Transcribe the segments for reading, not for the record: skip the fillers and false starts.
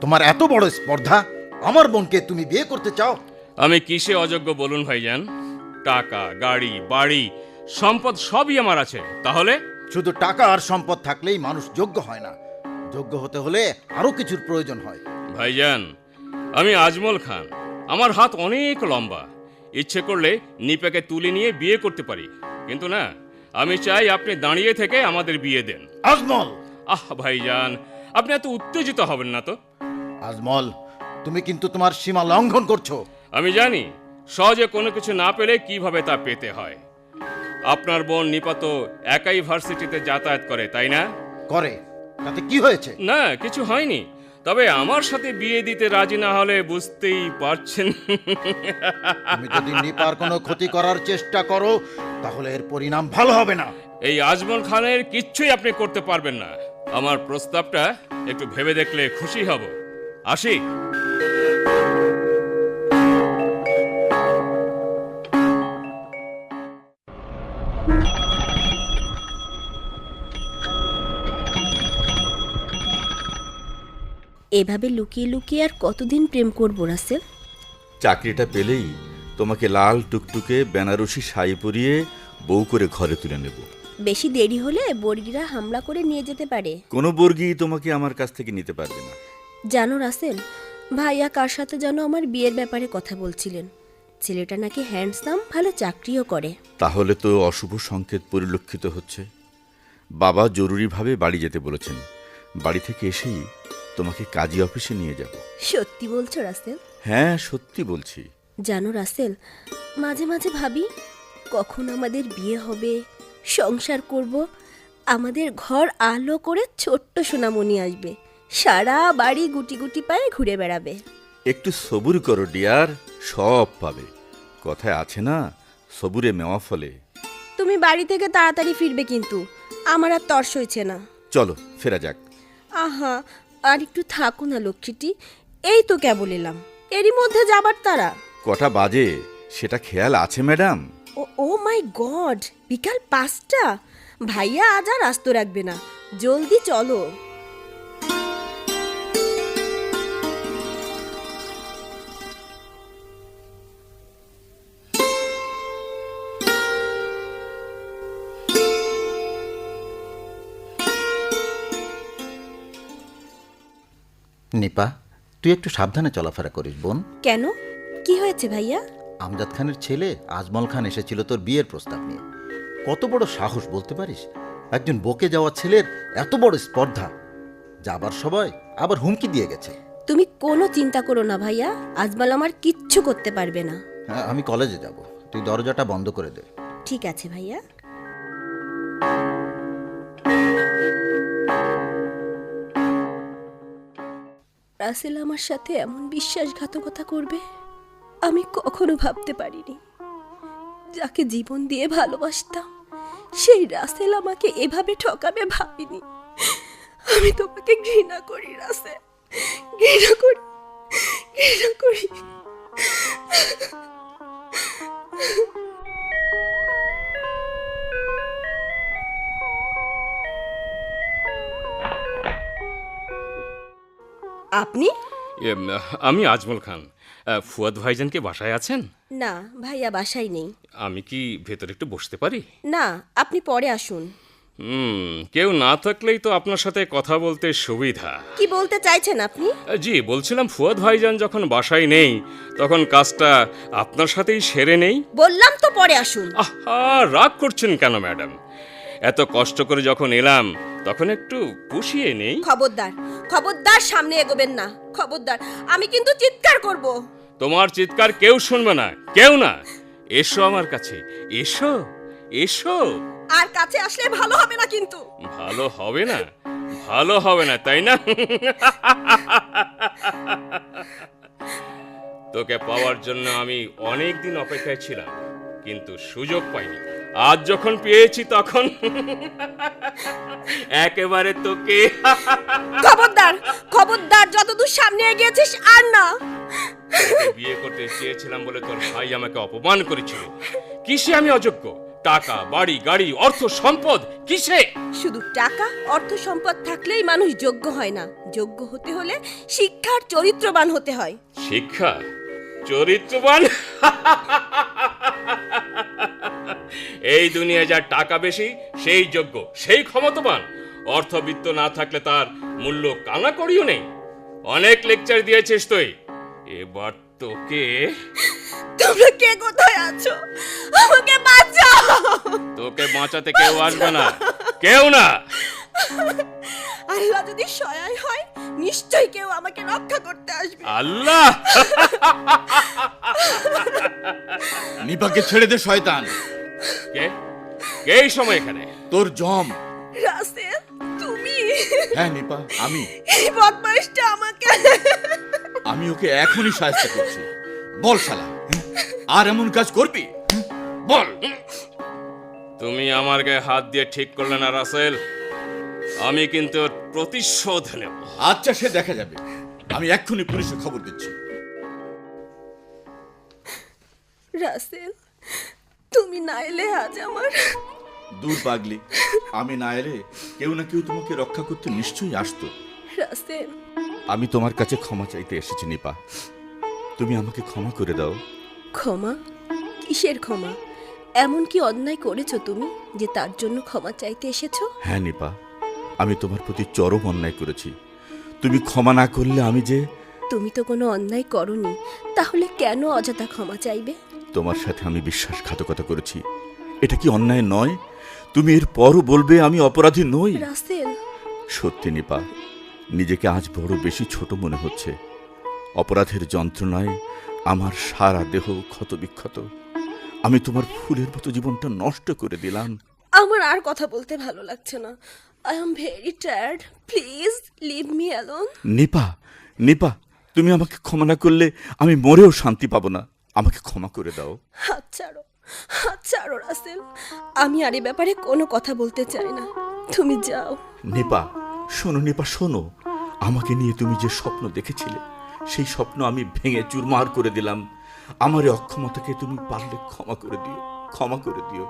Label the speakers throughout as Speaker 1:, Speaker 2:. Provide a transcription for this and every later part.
Speaker 1: তোমার এত বড় স্পর্ধা, আমার বোনকে তুমি বিয়ে করতে চাও?
Speaker 2: আমি কিসে অযোগ্য বলুন ভাইজান? টাকা, গাড়ি, বাড়ি, সম্পদ সবই আমার আছে। তাহলে
Speaker 1: শুধু টাকা আর সম্পদ থাকলেই মানুষ যোগ্য হয় না, যোগ্য হতে হলে আরো কিছুর প্রয়োজন হয়।
Speaker 2: ভাইজান, আমি আজমল খান। আমার হাত অনেক লম্বা। ইচ্ছে করলে নিপাকে তুলে নিয়ে বিয়ে করতে পারি, কিন্তু না, আমি চাই আপনি দাঁড়িয়ে থেকে আমাদের বিয়ে দেন।
Speaker 1: আজমল!
Speaker 2: ভাইজান, আপনি এত উত্তেজিত হবেন না তো।
Speaker 1: আজমল, তুমি কিন্তু তোমার সীমা লঙ্ঘন করছো।
Speaker 2: আমি জানি সহজে কোনো কিছু না পেলে কিভাবে তা পেতে হয়। আপনার বোন নিপা তো একাই ভার্সিটিতে যাতায়াত করে, তাই না?
Speaker 1: করে, তাতে কি হয়েছে?
Speaker 2: না, কিছু হয়নি। তবে আমার সাথে বিয়ে দিতে রাজি না হলে বুঝতেই পারছেন।
Speaker 1: তুমি যদি নিপার কোনো ক্ষতি করার চেষ্টা করো তাহলে এর পরিণাম ভালো হবে না।
Speaker 2: এই আজমল খানের কিচ্ছুই আপনি করতে পারবেন না। আমার প্রস্তাবটা একটু ভেবে দেখলে খুশি হব। আসি।
Speaker 3: এভাবে লুকিয়ে লুকিয়ে আর কতদিন প্রেম করবো রাসেল?
Speaker 4: চাকরিটা পেলেই তোমাকে লাল টুকটুকে বেনারসি শাড়ি পরিয়ে বউ করে ঘরে তুলে নেব।
Speaker 3: বেশি দেরি হলে বর্গিরা হামলা করে নিয়ে যেতে পারে।
Speaker 4: কোনো বর্গী তোমাকে আমার কাছ থেকে নিতে পারবে না।
Speaker 3: জানো রাসেল, ভাইয়া কার সাথে যেন আমার বিয়ের ব্যাপারে কথা বলছিলেন। ছেলেটা নাকি হ্যান্ডসাম, ভালো চাকরিও করে।
Speaker 4: তাহলে তো অশুভ সংকেত পরিলক্ষিত হচ্ছে। বাবা জরুরিভাবে বাড়ি যেতে বলেছেন। বাড়ি থেকে এসেই তোমাকে কাজী অফিসে নিয়ে যাব।
Speaker 3: সত্যি বলছো রাসেল?
Speaker 4: হ্যাঁ, সত্যি বলছি।
Speaker 3: জানো রাসেল, মাঝে মাঝে ভাবি কখন আমাদের বিয়ে হবে, সংসার করব, আমাদের ঘর আলো করে ছোট্ট সোনামণি আসবে, সারা বাড়ি গুটি গুটি পায়ে ঘুরে বেড়াবে।
Speaker 4: একটু সবুর করো ডিয়ার, সব পাবে। কথায় আছে না, সবুরে মেওয়া ফলে।
Speaker 3: তুমি বাড়ি থেকে তাড়াতাড়ি ফিরবে কিন্তু, আমার আর তর্স হয়েছে না।
Speaker 4: চলো ফেরা যাক।
Speaker 3: আহা, আর একটু থাকো না লক্ষ্মীটি, এই তো কেবল এলাম, এরই মধ্যে যাবার তারা।
Speaker 4: কটা বাজে সেটা খেয়াল আছে ম্যাডাম?
Speaker 3: ও মাই গড, বিকাল 5টা। ভাইয়া আজ আর আস্ত রাখবে না, জলদি চলো।
Speaker 1: নিপা, তুই একটু সাবধানে চলাফেরা করিস বোন।
Speaker 3: কেন, কি হয়েছে ভাইয়া?
Speaker 1: আমজাদ খানের ছেলে আজমল খান এসেছিল তোর বিয়ের প্রস্তাব নিয়ে। কত বড় সাহস বলতে পারিস? একজন বকে যাওয়া ছেলের এত বড় স্পর্ধা! যাবার সময় আবার হুমকি দিয়ে গেছে।
Speaker 3: তুমি কোনো চিন্তা করো না ভাইয়া, আজমাল আমার কিচ্ছু করতে পারবে না।
Speaker 1: হ্যাঁ, আমি কলেজে যাব, তুই দরজাটা বন্ধ করে দে।
Speaker 3: ঠিক আছে ভাইয়া। রাসেল আমার সাথে এমন বিশ্বাসঘাতকতা করবে আমি কখনো ভাবতে পারিনি। যাকে জীবন দিয়ে ভালোবাসতাম সেই রাসেল আমাকে এভাবে ঠকাবে ভাবিনি। আমি তোমাকে ঘৃণা করি রাসেল, ঘৃণা করি, ঘৃণা করি। আপনি?
Speaker 2: আমি আজমল খান। ফুয়াদ ভাইজানকে বাসায় আছেন?
Speaker 3: না, ভাইয়া বাসায় নেই।
Speaker 2: আমি কি ভেতরে একটু বসতে পারি?
Speaker 3: না, আপনি পরে আসুন।
Speaker 2: কেউ না থাকলেই তো আপনার সাথে কথা বলতে সুবিধা।
Speaker 3: কি বলতে চাইছেন আপনি?
Speaker 2: জি, বলছিলাম ফুয়াদ ভাইজান যখন বাসায় নেই তখন কাজটা আপনার সাথেই সেরে নেই।
Speaker 3: বললাম তো পরে আসুন।
Speaker 2: আহা, রাগ করছেন কেন ম্যাডাম? এত কষ্ট করে যখন এলাম তখন একটু পুষিয়ে নেই।
Speaker 3: খবরদার, খবরদার সামনে এগোবেন না, খবরদার, আমি কিন্তু চিৎকার করব।
Speaker 2: তোমার চিৎকার কেউ শুনবে না, কেউ না। এসো আমার কাছে, এসো, এসো।
Speaker 3: আর কাছে আসলে ভালো হবে না কিন্তু।
Speaker 2: ভালো হবে না? ভালো হবে না, তাই না? তোকে পাওয়ার জন্য আমি অনেক দিন অপেক্ষায় ছিলাম, কিন্তু সুযোগ পাইনি। আজ যখন পেয়েছি তখন একেবারে তোকে।
Speaker 3: খবরদার, খবরদার, যতদূর সামনে এগিয়েছিস আর না।
Speaker 2: বিয়ে করতে চেয়েছিলাম বলে তোর ভাই আমাকে অপমান করেছিল। কিসে আমি অযোগ্য? টাকা, বাড়ি, গাড়ি, অর্থ, সম্পদ কিসে?
Speaker 3: শুধু টাকা অর্থ সম্পদ থাকলেই মানুষ যোগ্য হয় না। যোগ্য হতে হলে শিক্ষার চরিত্রবান হতে হয়।
Speaker 2: শিক্ষা, চরিত্রবান? এই দুনিয়ায় যার টাকা বেশি সেই যোগ্য, সেই ক্ষমতাবান। অর্থবিত্ত না থাকলে তার মূল্য কানা করিও নেই। অনেক লেকচার দিয়েছিস তুই, এবার তোকে।
Speaker 3: তোমরা কে কোথায় আছো? আমাকে বাঁচাও।
Speaker 2: তোকে বাঁচাতে কেউ আসবে না, কেউ না।
Speaker 3: আল্লাহ যদি সহায় হয় নিশ্চয়ই কেউ আমাকে রক্ষা করতে আসবে।
Speaker 2: আল্লাহ!
Speaker 4: নিপাকে ছেড়ে দে শয়তান।
Speaker 2: কে কে এই সময় এখানে?
Speaker 4: তোর জম।
Speaker 3: রাসেল, তুমি?
Speaker 4: হ্যাঁ নিপা, আমি
Speaker 3: এই বদমাইশটা আমাকে।
Speaker 4: আমি ওকে এখনই সাহায্য করছি। বল শালা, আর এমন কাজ করবি? বল।
Speaker 2: তুমি আমার গায়ে হাত দিয়ে ঠিক করলে না রাসেল, আমি কিন্তু ওর প্রতিশোধ নেব।
Speaker 4: আচ্ছা, সে দেখা যাবে। আমি এক্ষুনি পুলিশে খবর দিচ্ছি।
Speaker 3: রাসেল, তুমি না এলে আজ আমার।
Speaker 4: দূর পাগলি, আমি না এলে কেউ না কেউ তোমাকে রক্ষা করতে নিশ্চয়ই আসতো।
Speaker 3: রাসেল,
Speaker 4: আমি তোমার কাছে ক্ষমা চাইতে এসেছি নিপা। তুমি আমাকে ক্ষমা করে দাও।
Speaker 3: ক্ষমা? কিসের ক্ষমা? এমন কি অন্যায় করেছো তুমি যে তার জন্য ক্ষমা চাইতে এসেছো?
Speaker 4: হ্যাঁ নিপা, আমি তোমার প্রতি চরম অন্যায় করেছি। তুমি ক্ষমা না করলে আমি যে।
Speaker 3: তুমি তো কোনো অন্যায় করনি, তাহলে কেন অযথা ক্ষমা চাইবে?
Speaker 4: তোমার সাথে আমি বিশ্বাসঘাতকতা করেছি, এটা কি অন্যায় নয়? তুমি এর পরও বলবে আমি অপরাধী নই?
Speaker 3: রাসেল,
Speaker 4: সত্যি নিপা, নিজেকে আজ বড় বেশি ছোট মনে হচ্ছে। অপরাধের যন্ত্রণায় আমার সারা দেহ ক্ষতবিক্ষত। আমি তোমার ফুলের মতো জীবনটা নষ্ট করে দিলাম।
Speaker 3: আমার আর কথা বলতে ভালো লাগছে না। I am very tired, please leave me alone.
Speaker 4: Nipa, Nipa, তুমি আমাকে ক্ষমা না করলে আমি মরেও শান্তি পাবো না। আমাকে ক্ষমা করে দাও।
Speaker 3: হাত ছাড়ো, হাত ছাড়ো রাসেল। আমি আর এ ব্যাপারে কোনো কথা বলতে চাই না, তুমি যাও।
Speaker 4: নিপা, শোনো নিপা, শোনো। আমাকে নিয়ে তুমি যে স্বপ্ন দেখেছিলে সেই স্বপ্ন আমি ভেঙে চুরমার করে দিলাম। আমার এই অক্ষমতাকে তুমি পারলে ক্ষমা করে দিও, ক্ষমা করে দিও।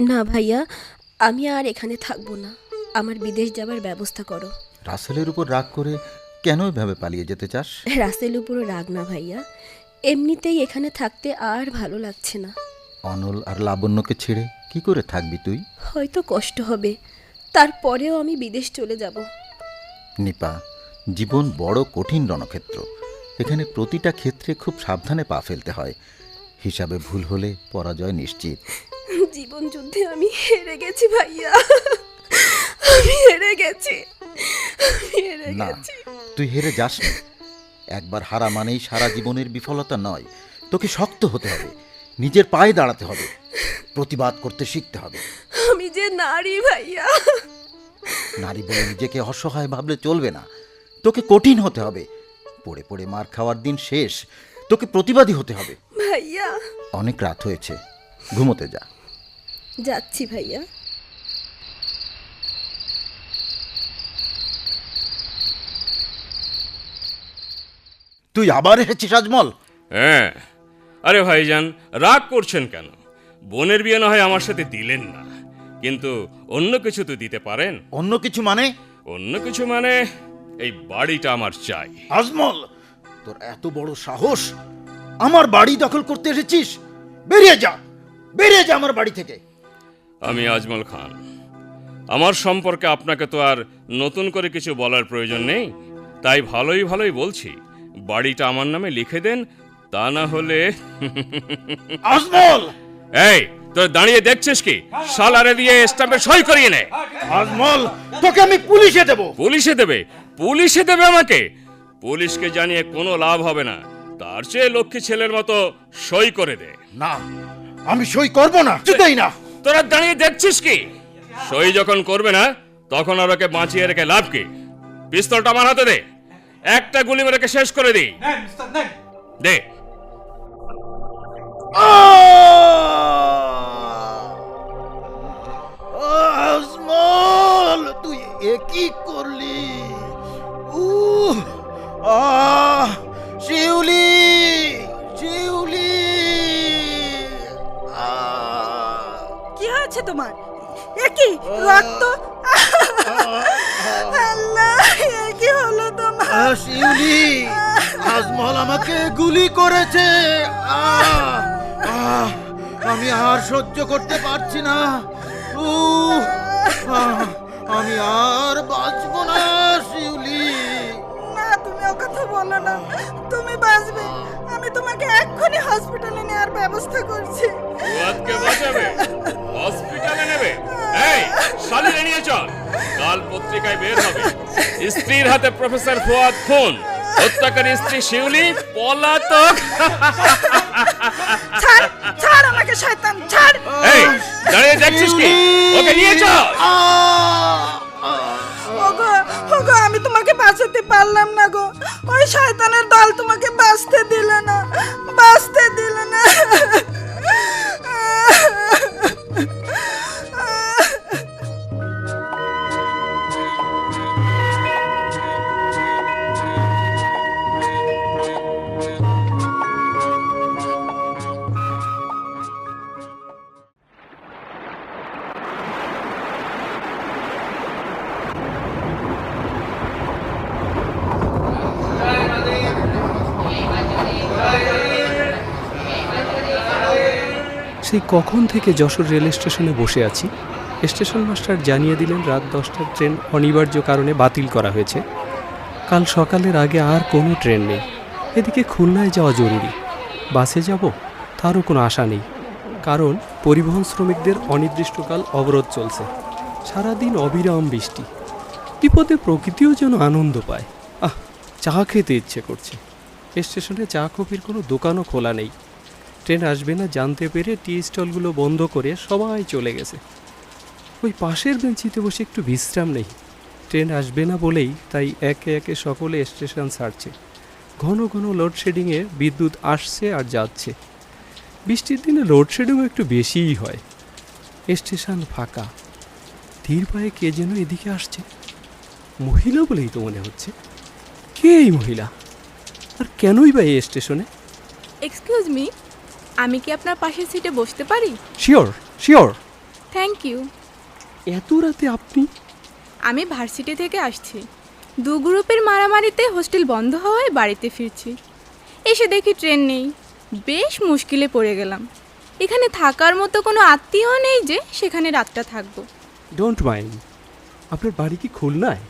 Speaker 3: না ভাইয়া, আমি আর এখানে থাকবো না। আমার বিদেশ যাবার ব্যবস্থা করো।
Speaker 1: রাসেলের উপর রাগ করে কেন এভাবে পালিয়ে যেতে চাস?
Speaker 3: রাসেল উপরও রাগ না ভাইয়া, এমনিতেই এখানে থাকতে আর ভালো লাগছে না।
Speaker 1: অনল আর লাবণ্যকে ছেড়ে কি করে থাকবি তুই?
Speaker 3: হয়তো কষ্ট হবে, তারপরেও আমি বিদেশ চলে যাব।
Speaker 1: নিপা, জীবন বড় কঠিন রণক্ষেত্র। এখানে প্রতিটা ক্ষেত্রে খুব সাবধানে পা ফেলতে হয়। হিসাবে ভুল হলে পরাজয় নিশ্চিত।
Speaker 3: জীবন যুদ্ধে আমি হেরে গেছি ভাইয়া, আমি হেরে গেছি, আমি হেরে
Speaker 1: না,
Speaker 3: গেছি।
Speaker 1: তুই হেরে যাস না। একবার হারা মানেই সারা জীবনের বিফলতা নয়। তোকে শক্ত হতে হবে, নিজের পায়ে দাঁড়াতে হবে, প্রতিবাদ করতে শিখতে হবে।
Speaker 3: আমি যে নারী ভাইয়া।
Speaker 1: নারী বলে নিজেকে অসহায় ভাবলে চলবে না। তোকে কঠিন হতে হবে। পড়ে পড়ে মার খাওয়ার দিন শেষ। তোকে প্রতিবাদী হতে হবে।
Speaker 3: ভাইয়া,
Speaker 1: অনেক রাত হয়েছে, ঘুমোতে যা।
Speaker 3: যাচ্ছি ভাইয়া।
Speaker 1: তুই আবার এসেছিস আজমল?
Speaker 2: হ্যাঁ। আরে ভাইজান, রাগ করছেন কেন? বোনের বিয়ে না হয় আমার সাথে দিলেন না, কিন্তু অন্য কিছু তো দিতে পারেন।
Speaker 1: অন্য কিছু মানে?
Speaker 2: অন্য কিছু মানে এই বাড়িটা আমার চাই।
Speaker 1: আজমল, তোর এত বড় সাহস! আমার বাড়ি দখল করতে এসেছিস? বেরিয়ে যা, বেরিয়ে যা আমার বাড়ি থেকে।
Speaker 2: আমি আজমল খান। আমার সম্পর্কে আপনাকে তো আর নতুন করে কিছু বলার প্রয়োজন নেই, তাই ভালোই ভালোই বলছি, বাড়িটা আমার নামে লিখে দেন, তা না হলে।
Speaker 1: আজমল!
Speaker 2: এই, তোর দাঁড়িয়ে দেখছিস কি? সালারে দিয়ে স্ট্যাম্পে সই করিয়ে নে।
Speaker 1: আজমল, তোকে আমি পুলিশে দেব।
Speaker 2: পুলিশে দেবে? পুলিশে দেবে আমাকে? পুলিশকে জানিয়ে কোনো লাভ হবে না, তার চেয়ে লক্ষ্মী ছেলের মতো সই করে দে।
Speaker 1: না, আমি সই করব না, কিছুতেই না।
Speaker 2: তোরা দাঁড়িয়ে দেখছিস কি? সই যখন করবে না তখন আর ওকে বাঁচিয়ে রেখে লাভ কি? পিস্তলটা আমার হাতে দে, একটা গুলি মেরে শেষ করে দিই। দে।
Speaker 1: আজমল, তুই এ কি করলি? শিউলি, শিউলি!
Speaker 5: কি হয়েছে তোমার? এ কি রক্ত? আল্লাহ, এ কি হলো তোমার?
Speaker 1: শিউলি, আজমল আমাকে গুলি করেছে। আমি আর সহ্য করতে পারছি না। আমি আর বাঁচবো না শিউলি।
Speaker 5: না, তুমি ও কথা বলো না, তুমি বাঁচবে। আমি তোমাকে এক্ষুনি হসপিটালে নেওয়ার ব্যবস্থা করছি।
Speaker 2: ফুয়াদকে বাঁচাবে? হসপিটালে নেবে? এই, শালিরে নিয়ে চল। কাল পত্রিকায় বের হবে, স্ত্রীর হাতে প্রফেসর ফুয়াদ খুন, হত্যাকারী স্ত্রী শিউলি পলাতক।
Speaker 5: ছাড়, ছাড় আমাকে শয়তান, ছাড়।
Speaker 2: এই, দাঁড়িয়ে দেখছিস কি? ওকে নিয়ে চল।
Speaker 5: ওগো, ওগো, আমি তোমাকে বাঁচাতে পারলাম না গো। ওই শয়তানের দল তোমাকে বাঁচতে দিল না, বাঁচতে দিল না।
Speaker 6: সেই কখন থেকে যশোর রেল স্টেশনে বসে আছি। স্টেশন মাস্টার জানিয়ে দিলেন রাত 10টার ট্রেন অনিবার্য কারণে বাতিল করা হয়েছে। কাল সকালের আগে আর কোনো ট্রেন নেই। এদিকে খুলনায় যাওয়া জরুরি। বাসে যাব তারও কোনো আশা নেই, কারণ পরিবহন শ্রমিকদের অনির্দিষ্টকাল অবরোধ চলছে। সারাদিন অবিরাম বৃষ্টি। বিপদে প্রকৃতিও যেন আনন্দ পায়। চা খেতে ইচ্ছে করছে। স্টেশনে চা কফির কোনো দোকানও খোলা নেই। ট্রেন আসবে না জানতে পেরে টি স্টলগুলো বন্ধ করে সবাই চলে গেছে। ওই পাশের বেঞ্চিতে বসে একটু বিশ্রাম নেই। ট্রেন আসবে না বলেই তাই একে একে সকলে স্টেশন ছাড়ছে। ঘন ঘন লোডশেডিংয়ে বিদ্যুৎ আসছে আর যাচ্ছে। বৃষ্টির দিনে লোডশেডিংও একটু বেশিই হয়। স্টেশন ফাঁকা। ধীর পায়ে কে যেন এদিকে আসছে। মহিলা বলেই তো মনে হচ্ছে। কে এই মহিলা? আর কেনই বা এই স্টেশনে?
Speaker 7: এক্সকিউজ মি, আমি কি আপনার পাশের সিটে বসতে পারি?
Speaker 6: Sure, sure.
Speaker 7: Thank you.
Speaker 6: এত রাতে আপনি?
Speaker 7: আমি ভার্সিটি থেকে আসছি। দু গ্রুপের মারামারিতে হোস্টেল বন্ধ হওয়ায় বাড়িতে ফিরছি। এসে দেখি ট্রেন নেই। বেশ মুশকিলে পড়ে গেলাম। এখানে থাকার মতো কোনো আত্মীয় নেই যে সেখানে রাতটা থাকবো।
Speaker 6: Don't mind. আপনার বাড়ি কি খুলনায়?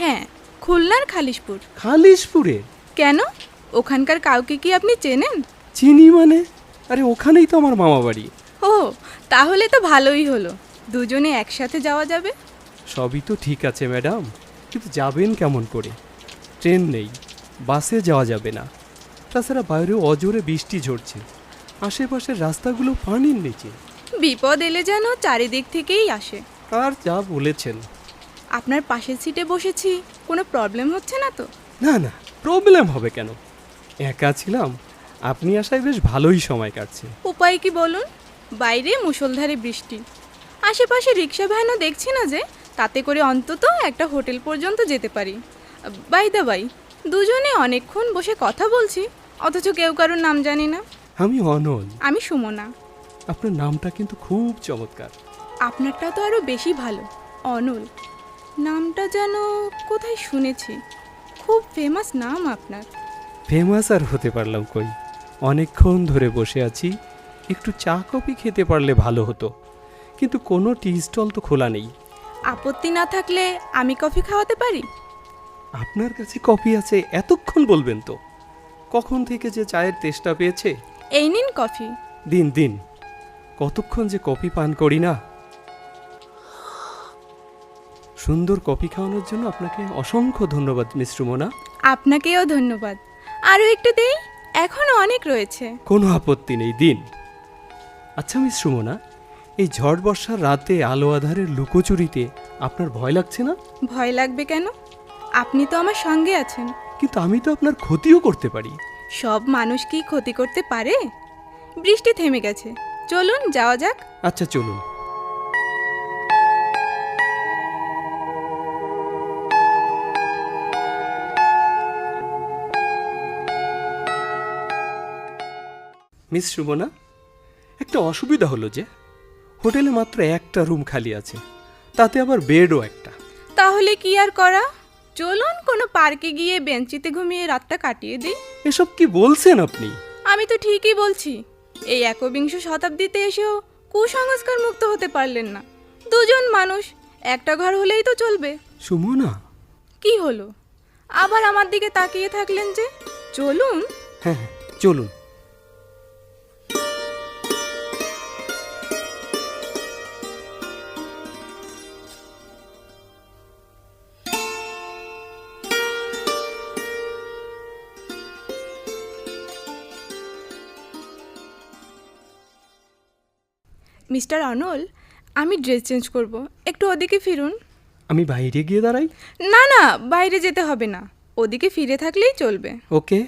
Speaker 7: হ্যাঁ, খুলনার খালিশপুর।
Speaker 6: খালিশপুরে?
Speaker 7: কেন, ওখানকার কাউকে কি আপনি চেনেন?
Speaker 6: চিনি মানে? আরে ওখানেই তো আমার মামা বাড়ি।
Speaker 7: ও, তাহলে তো ভালোই হলো, দুজনে একসাথে যাওয়া যাবে।
Speaker 6: সবই তো ঠিক আছে ম্যাডাম, কিন্তু যাবেন কেমন করে? ট্রেন নেই, বাসে যাওয়া যাবে না। তাছাড়া বাইরে অজোরে বৃষ্টি ঝরছে। আশেপাশের রাস্তাগুলো পানির নিচে।
Speaker 7: বিপদ এলে যেন চারিদিক থেকেই আসে।
Speaker 6: আর যা বলেছেন।
Speaker 7: আপনার পাশের সিটে বসেছি, কোনো প্রবলেম হচ্ছে না তো?
Speaker 6: না না, প্রবলেম হবে কেন? একা ছিলাম, আপনি আসায় বেশ ভালোই সময় কাটছে।
Speaker 7: উপায় কি বলুন? বাইরে মুষলধারে বৃষ্টি, আশেপাশে রিক্সা ভ্যানও দেখছি না যে, তাতে করে অন্তত একটা হোটেল পর্যন্ত যেতে পারি। বাই দা বাই, দুজনে অনেকক্ষণ বসে কথা বলছি, অথচ কেউ কারোর নাম জানি না।
Speaker 6: আমি অনল।
Speaker 7: আমি সুমনা।
Speaker 6: আপনার নামটা কিন্তু খুব চমৎকার।
Speaker 7: আপনারটা তো আরও বেশি ভালো, অনল। নামটা যেন কোথায় শুনেছি, খুব ফেমাস নাম আপনার।
Speaker 6: ফেমাস আর হতে পারলাম কই? অনেকক্ষণ ধরে বসে আছি, একটু চা কফি খেতে পারলে ভালো হতো, কিন্তু কোনো টি স্টল তো খোলা নেই।
Speaker 7: আপত্তি না থাকলে আমি কফি খাওয়াতে পারি।
Speaker 6: আপনার কাছে কফি আছে এতক্ষণ বলবেন তো? কখন থেকে যে চায়ের তেষ্টা পেয়েছে।
Speaker 7: এই নিন কফি।
Speaker 6: দিন দিন, কতক্ষণ যে কফি পান করি না। সুন্দর কফি খাওয়ানোর জন্য আপনাকে অসংখ্য ধন্যবাদ মিস সুমনা।
Speaker 7: আপনাকেও ধন্যবাদ। আরও একটু দেই, এখনো অনেক রয়েছে।
Speaker 6: কোনো আপত্তি নেই, দিন। আচ্ছা মিস সুমনা, এই ঝড় বর্ষার রাতে আলো আধারের লুকোচুরিতে আপনার ভয় লাগছে না?
Speaker 7: ভয় লাগবে কেন? আপনি তো আমার সঙ্গে আছেন।
Speaker 6: কিন্তু আমি তো আপনার ক্ষতিও করতে পারি।
Speaker 7: সব মানুষ কি ক্ষতি করতে পারে? বৃষ্টি থেমে গেছে, চলুন যাওয়া যাক।
Speaker 6: আচ্ছা চলুন। মিস সুমনা, একটা অসুবিধা হলো যে হোটেলে মাত্র একটা রুম খালি আছে, তাতে আবার বেডও একটা।
Speaker 7: তাহলে কি আর করা, চলুন কোনো পার্কে গিয়ে বেঞ্চিতে ঘুমিয়ে রাতটা কাটিয়ে দিই।
Speaker 6: এসব কি বলছেন আপনি?
Speaker 7: আমি তো ঠিকই বলছি। এই একবিংশ শতাব্দীতে এসেও কুসংস্কার মুক্ত হতে পারলেন না। দুজন মানুষ, একটা ঘর হলেই তো চলবে।
Speaker 6: সুমনা।
Speaker 7: কি হলো, আবার আমার দিকে তাকিয়ে থাকলেন যে? চলুন।
Speaker 6: হ্যাঁ হ্যাঁ, চলুন।
Speaker 7: মিস্টার অনল, আমি ড্রেস চেঞ্জ করব, একটু ওদিকে ফিরুন।
Speaker 6: আমি বাইরে গিয়ে দাঁড়াই?
Speaker 7: না না, বাইরে যেতে হবে না, ওদিকে ফিরে থাকলেই চলবে।
Speaker 6: ওকে।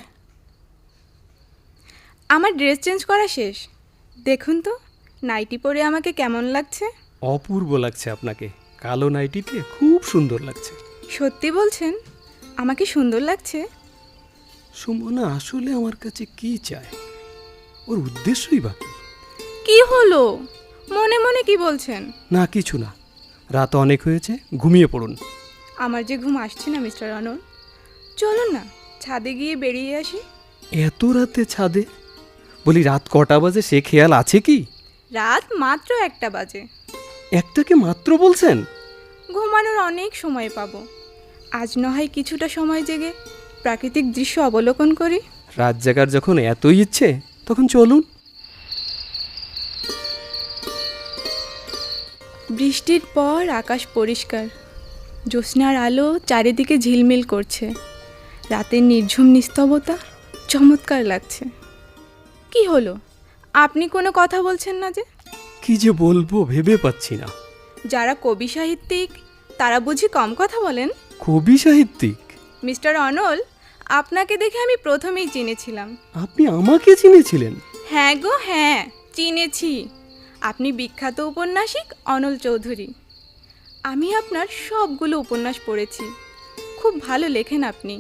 Speaker 7: আমার ড্রেস চেঞ্জ করা শেষ। দেখুন তো নাইটি পরে আমাকে কেমন লাগছে।
Speaker 6: অপূর্ব লাগছে আপনাকে, কালো নাইটিতে খুব সুন্দর লাগছে।
Speaker 7: সত্যি বলছেন আমাকে সুন্দর লাগছে?
Speaker 6: সুমনা আসলে আমার কাছে কি চায়, ওর উদ্দেশ্যই বাকি।
Speaker 7: কি হলো, মনে মনে কি বলছেন?
Speaker 6: না কিছু না, রাত অনেক হয়েছে, ঘুমিয়ে পড়ুন।
Speaker 7: আমার যে ঘুম আসছে না মিস্টার অনল, চলুন না ছাদে গিয়ে বেরিয়ে আসি।
Speaker 6: এত রাতে ছাদে? বলি রাত কটা বাজে সে খেয়াল আছে কি?
Speaker 7: রাত মাত্র 1টা বাজে।
Speaker 6: একটাকে মাত্র বলছেন?
Speaker 7: ঘুমানোর অনেক সময় পাবো। আজ নয় কিছুটা সময় জেগে প্রাকৃতিক দৃশ্য অবলোকন করি।
Speaker 6: রাত জাগার যখন এতই ইচ্ছে তখন চলুন।
Speaker 7: বৃষ্টির পর আকাশ পরিষ্কার, জ্যোৎস্নার আলো চারিদিকে ঝিলমিল করছে। রাতের নির্ঝুম নিস্তবতা চমৎকার লাগছে। কি হলো, আপনি কোনো কথা বলছেন না যে?
Speaker 6: কি যে বলবো ভেবে পাচ্ছি না।
Speaker 7: যারা কবি সাহিত্যিক তারা বুঝি কম কথা বলেন?
Speaker 6: কবি সাহিত্যিক?
Speaker 7: মিস্টার অনল, আপনাকে দেখে আমি প্রথমেই চিনেছিলাম।
Speaker 6: আপনি আমাকে চিনেছিলেন?
Speaker 7: হ্যাঁ গো হ্যাঁ, চিনেছি। আপনি বিখ্যাত উপন্যাসিক অনল চৌধুরী। আমি আপনার সবগুলো উপন্যাস পড়েছি। খুব ভালো লেখেন আপনি।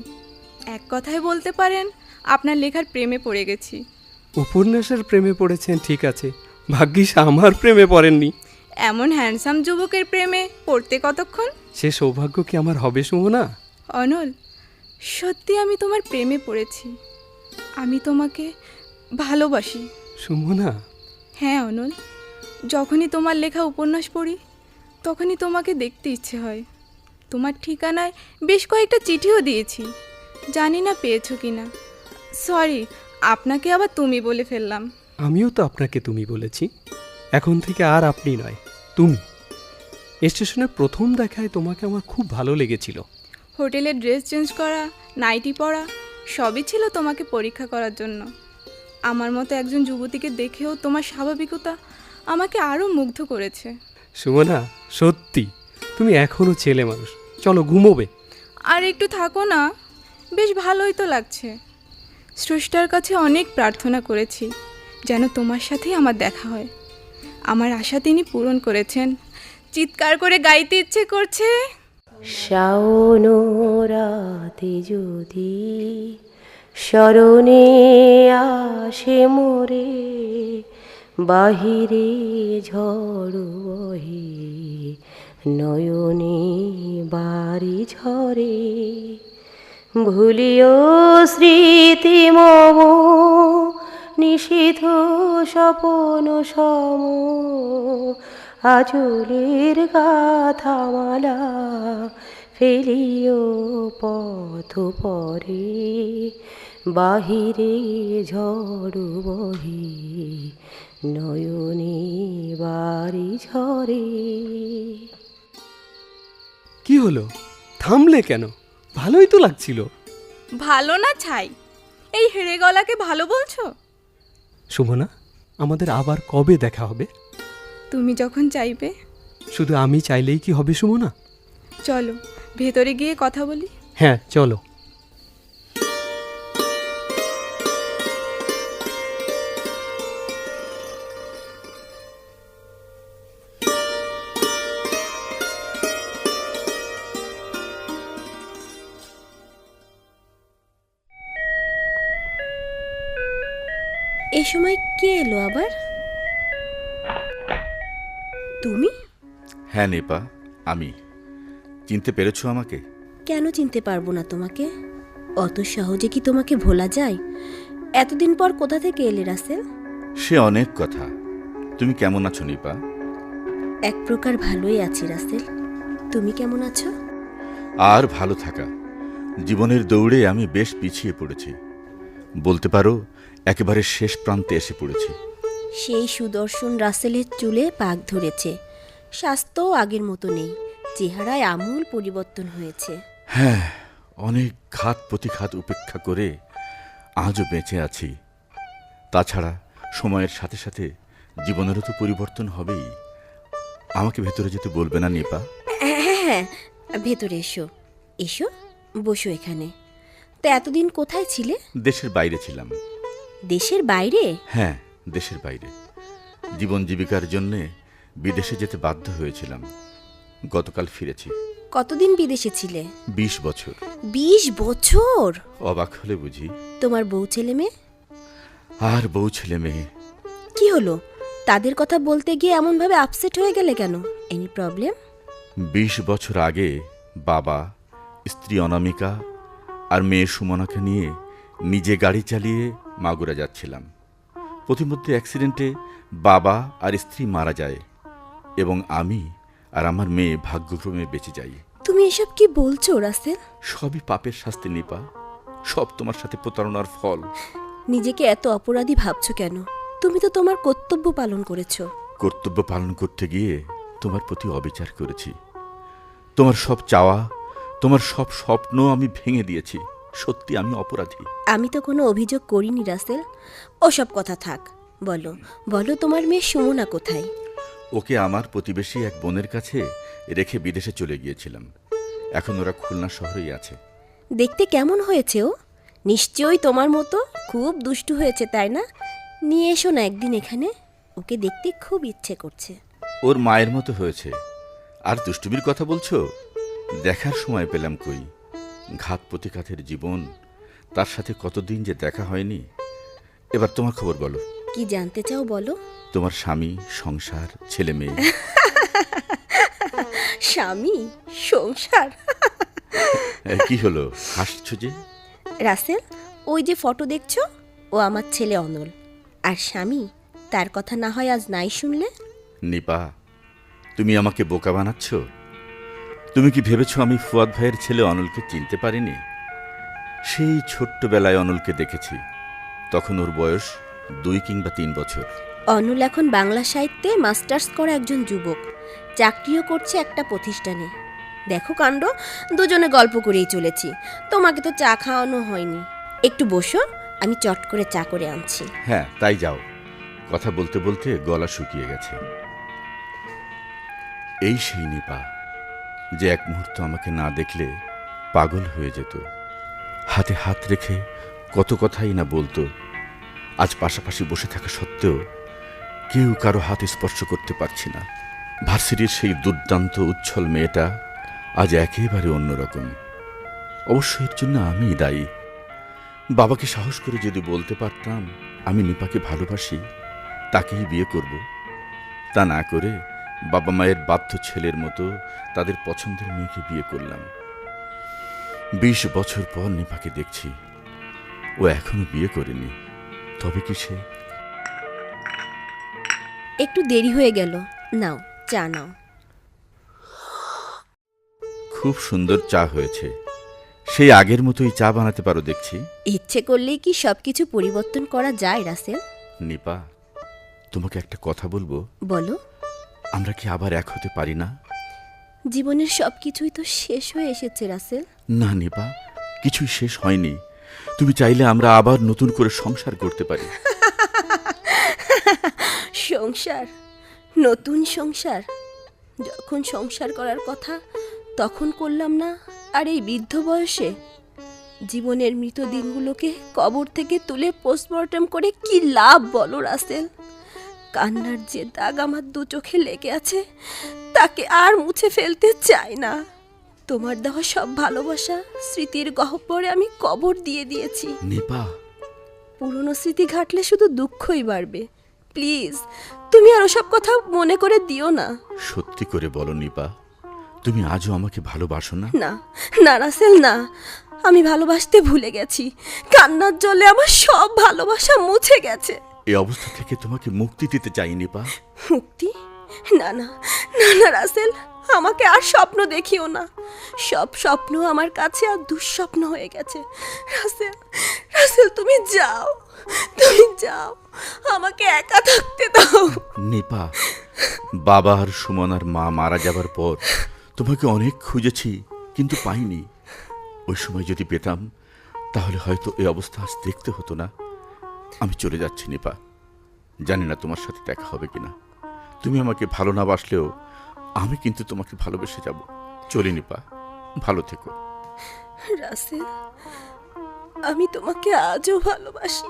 Speaker 7: এক কথায় বলতে পারেন আপনার লেখার প্রেমে পড়ে গেছি।
Speaker 6: উপন্যাসের প্রেমে পড়েছেন ঠিক আছে, ভাগ্যিস আমার প্রেমে পড়েননি।
Speaker 7: এমন হ্যান্ডসাম যুবকের প্রেমে পড়তে কতক্ষণ?
Speaker 6: সে সৌভাগ্য কি আমার হবে সুমনা?
Speaker 7: অনল, সত্যি আমি তোমার প্রেমে পড়েছি। আমি তোমাকে ভালোবাসি।
Speaker 6: সুমনা।
Speaker 7: হ্যাঁ অনল, যখনই তোমার লেখা উপন্যাস পড়ি তখনই তোমাকে দেখতে ইচ্ছে হয়। তোমার ঠিকানায় বেশ কয়েকটা চিঠিও দিয়েছি, জানি না পেয়েছো কি না। সরি, আপনাকে আবার তুমি বলে ফেললাম।
Speaker 6: আমিও তো আপনাকে তুমি বলেছি, এখন থেকে আর আপনি নয়, তুমি। স্টেশনে প্রথম দেখায় তোমাকে আমার খুব ভালো লেগেছিল।
Speaker 7: হোটেলে ড্রেস চেঞ্জ করা, নাইটি পরা সবই ছিল তোমাকে পরীক্ষা করার জন্য। আমার মতো একজন যুবতীকে দেখেও তোমার স্বাভাবিকতা আমাকে আরও মুগ্ধ করেছে।
Speaker 6: সুমনা সত্যি তুমি এখনো ছেলে মানুষ, চলো ঘুমোবে।
Speaker 7: আর একটু থাকো না, বেশ ভালোই তো লাগছে। স্রষ্টার কাছে অনেক প্রার্থনা করেছি যেন তোমার সাথেই আমার দেখা হয়। আমার আশা তিনি পূরণ করেছেন। চিৎকার করে গাইতে ইচ্ছে করছে।
Speaker 8: শাওন রাতে যদি স্মরণে আসে মোরে, বাহিরে ঝড় বহে নয়নে বাড়ি ঝরে, ভুলিও স্মৃতি মম নিষিদ্ধ স্বপন সম, আচলের গাথামালা ফেলিও পথ পরে, বাহিরে ঝড় বহে নয়নে বাড়ি ঝরে।
Speaker 6: কি হলো, থামলে কেন? ভালোই তো লাগছিল।
Speaker 7: ভালো না ছাই, এই হেরে গলাকে ভালো বলছো?
Speaker 6: সুমনা, আমাদের আবার কবে দেখা হবে?
Speaker 7: তুমি যখন চাইবে।
Speaker 6: শুধু আমি চাইলেই কি হবে সুমনা?
Speaker 7: চলো ভেতরে গিয়ে কথা বলি।
Speaker 6: হ্যাঁ চলো।
Speaker 3: এ সময় কে এলো আবার? তুমি?
Speaker 4: হ্যাঁ নিপা, আমি। চিনতে পেরেছো আমাকে?
Speaker 3: কেন চিনতে পারবো না তোমাকে? অত সহজে কি তোমাকে ভোলা যায়? এতদিন পর কোথা থেকে এলে রাসেল?
Speaker 4: সে অনেক কথা। তুমি কেমন আছো নিপা?
Speaker 3: এক প্রকার ভালোই আছি রাসেল। তুমি কেমন আছো?
Speaker 4: আর ভালো থাকা। জীবনের দৌড়ে আমি বেশ পিছিয়ে পড়েছি, বলতে পারো একেবারে শেষ প্রান্তে এসে পড়েছি।
Speaker 3: সেই সুদর্শন রাসেলের চুলে পাক ধরেছে। স্বাস্থ্যও আগের মতো নেই, চেহারায় আমূল পরিবর্তন হয়েছে।
Speaker 4: হ্যাঁ, অনেক ঘাত প্রতিঘাত উপেক্ষা করে আজও বেঁচে আছি। তাছাড়া সময়ের সাথে সাথে জীবনেরও তো পরিবর্তন হবেই। আমাকে ভেতরে যেতে বলবে না নিপা?
Speaker 3: হ্যাঁ, ভেতরে এসো। এসো, বসো এখানে। তা এতদিন কোথায় ছিলে?
Speaker 4: দেশের বাইরে ছিলাম।
Speaker 3: দেশের বাইরে?
Speaker 4: হ্যাঁ, দেশের বাইরে। জীবন জীবিকার জন্যে বিদেশে যেতে বাধ্য হয়েছিলাম। গতকাল ফিরেছি।
Speaker 3: কতদিন বিদেশে ছিলে?
Speaker 4: 20 বছর।
Speaker 3: 20 বছর?
Speaker 4: অবাক হলে বুঝি?
Speaker 3: তোমার বউ ছেলে মেয়ে?
Speaker 4: আর বউ ছেলে মেয়ে।
Speaker 3: কি হলো? তাদের কথা বলতে গিয়ে এমনভাবে আপসেট হয়ে গেলে কেন? Any problem?
Speaker 4: 20 বছর আগে বাবা, স্ত্রী অনামিকা আর মেয়ে সুমনাকে নিয়ে নিজে গাড়ি চালিয়ে মাগুরা যাচ্ছিলাম। প্রতিমধ্যে অ্যাক্সিডেন্টে বাবা আর স্ত্রী মারা যায় এবং আমি আর আমার মেয়ে ভাগ্যক্রমে বেঁচে যাই।
Speaker 3: তুমি এসব কি বলছো রাসেল?
Speaker 4: সবই পাপের শাস্তি নিপা, সব তোমার সাথে প্রতারণার ফল।
Speaker 3: নিজেকে এত অপরাধী ভাবছো কেন? তুমি তো তোমার কর্তব্য পালন করেছো।
Speaker 4: কর্তব্য পালন করতে গিয়ে তোমার প্রতি অবিচার করেছি। তোমার সব চাওয়া, তোমার সব স্বপ্ন আমি ভেঙে দিয়েছি। সত্যি আমি অপরাধী।
Speaker 3: আমি তো কোনো অভিযোগ করিনি রাসেল। ওসব কথা থাক। বলো বলো, তোমার মেয়ে সুমনা কোথায়?
Speaker 4: ওকে আমার প্রতিবেশী এক বোনের কাছে রেখে বিদেশে চলে গিয়েছিলাম। এখন ওরা খুলনা শহরেই আছে।
Speaker 3: দেখতে কেমন হয়েছে ও? নিশ্চয়ই তোমার মতো খুব দুষ্টু হয়েছে, তাই না? নিয়ে এসো না একদিন এখানে, ওকে দেখতে খুব ইচ্ছে করছে।
Speaker 4: ওর মায়ের মতো হয়েছে। আর দুষ্টুমির কথা বলছো? দেখার সময় পেলাম কই। ঘাত প্রতিঘাতের জীবন, তার সাথে কতদিন যে দেখা হয়নি। এবার তোমার খবর বলো।
Speaker 3: কি জানতে চাও বলো?
Speaker 4: তোমার স্বামী, সংসার, ছেলে মেয়ে।
Speaker 3: স্বামী, সংসার?
Speaker 4: কি হলো, হাসছো যে?
Speaker 3: রাসেল, ওই যে ফটো দেখছো, ও আমার ছেলে অনল। আর স্বামী, তার কথা না হয় আজ নাই শুনলে?
Speaker 4: নিপা, তুমি আমাকে বোকা বানাচ্ছ। তুমি কি ভেবেছো আমি ফুয়াদ ভাইয়ের ছেলে অনলকে চিনতে পারিনি? সেই ছোট্টবেলায় অনলকে দেখেছি। তখন ওর বয়স 2 কিংবা 3 বছর।
Speaker 3: অনল এখন বাংলা সাহিত্যে মাস্টার্স করা একজন যুবক, চাকরিও করছে একটা প্রতিষ্ঠানে। দেখো কাণ্ড, দুজনে গল্প করেই চলেছি। তোমাকে তো চা খাওয়ানো হয়নি। একটু বসো, আমি চট করে চা করে আনছি।
Speaker 4: হ্যাঁ, তাই যাও। কথা বলতে বলতে গলা শুকিয়ে গেছে। এই সেই নিপা যে এক মুহূর্ত আমাকে না দেখলে পাগল হয়ে যেত। হাতে হাত রেখে কত কথাই না বলতো। আজ পাশাপাশি বসে থাকা সত্ত্বেও কেউ কারো হাত স্পর্শ করতে পারছি না। ভার্সিটির সেই দুর্দান্ত উচ্ছল মেয়েটা আজ একেবারে অন্যরকম। অবশ্য এর জন্য আমিই দায়ী। বাবাকে সাহস করে যদি বলতে পারতাম আমি নিপাকে ভালোবাসি, তাকেই বিয়ে করব, তা না করে বাবা মায়ের বাধ্য ছেলের মতো তাদের পছন্দের মেয়েকে বিয়ে করলাম। 20 বছর পর নিপাকে দেখছি, ও এখনো বিয়ে করেনি। তবে কি সে?
Speaker 3: একটু দেরি হয়ে গেল, নাও চা নাও।
Speaker 4: খুব সুন্দর চা হয়েছে। সেই আগের মতোই চা বানাতে পারো দেখছি।
Speaker 3: ইচ্ছে করলেই কি সবকিছু পরিবর্তন করা যায় রাসেল?
Speaker 4: নিপা, তোমাকে একটা কথা বলবো।
Speaker 3: বলো।
Speaker 4: আমরা কি আবার এক হতে পারি না?
Speaker 3: জীবনের সবকিছুই তো শেষ হয়ে এসেছে রাসেল।
Speaker 4: না নিপা, কিছুই শেষ হয়নি। তুমি চাইলে আমরা আবার নতুন করে সংসার করতে পারি।
Speaker 3: সংসার? নতুন সংসার? যখন সংসার করার কথা তখন করলাম না, আর এই বৃদ্ধ বয়সে? জীবনের মৃত দিনগুলোকে কবর থেকে তুলে পোস্টমর্টম করে কি লাভ বলো রাসেল? কান্নার যে দাগ আমার দু চোখে লেগে আছে, তাকে আর মুছে ফেলতে চাই না। তোমার দেওয়া সব ভালোবাসা স্মৃতির গহ্বরে আমি কবর দিয়ে দিয়েছি।
Speaker 4: নিপা,
Speaker 3: পুরনো স্মৃতি ঘাটলে শুধু দুঃখই বাড়বে। প্লিজ তুমি আর ওসব কথা মনে করে দিও না।
Speaker 4: সত্যি করে বলো নিপা, তুমি আজও আমাকে ভালোবাসো না?
Speaker 3: না না রাসেল, না, আমি ভালোবাসতে ভুলে গেছি। কান্নার জলে আমার সব ভালোবাসা মুছে গেছে।
Speaker 4: এই অবস্থা থেকে তোমাকে মুক্তি দিতে চাই নিপা।
Speaker 3: মুক্তি? না না না না রাসেল, আমাকে আর স্বপ্ন দেখিও না। সব স্বপ্ন আমার কাছে আর দুঃস্বপ্ন হয়ে গেছে। রাসেল, রাসেল তুমি যাও, তুমি যাও, আমাকে একা থাকতে দাও।
Speaker 4: নিপা, বাবা আর সুমনার মা মারা যাবার পর তোমাকে অনেক খুঁজেছি, কিন্তু পাইনি। ওই সময় যদি পেতাম তাহলে হয়তো এই অবস্থা আজ দেখতে হতো না। আমি চলে যাচ্ছি নিপা, জানি না তোমার সাথে দেখা হবে কিনা। তুমি আমাকে ভালো না বাসলেও আমি কিন্তু তোমাকে ভালোবেসে যাব। চলি নিপা, ভালো থেকো।
Speaker 3: রাসেল, আমি তোমাকে আজও ভালোবাসি।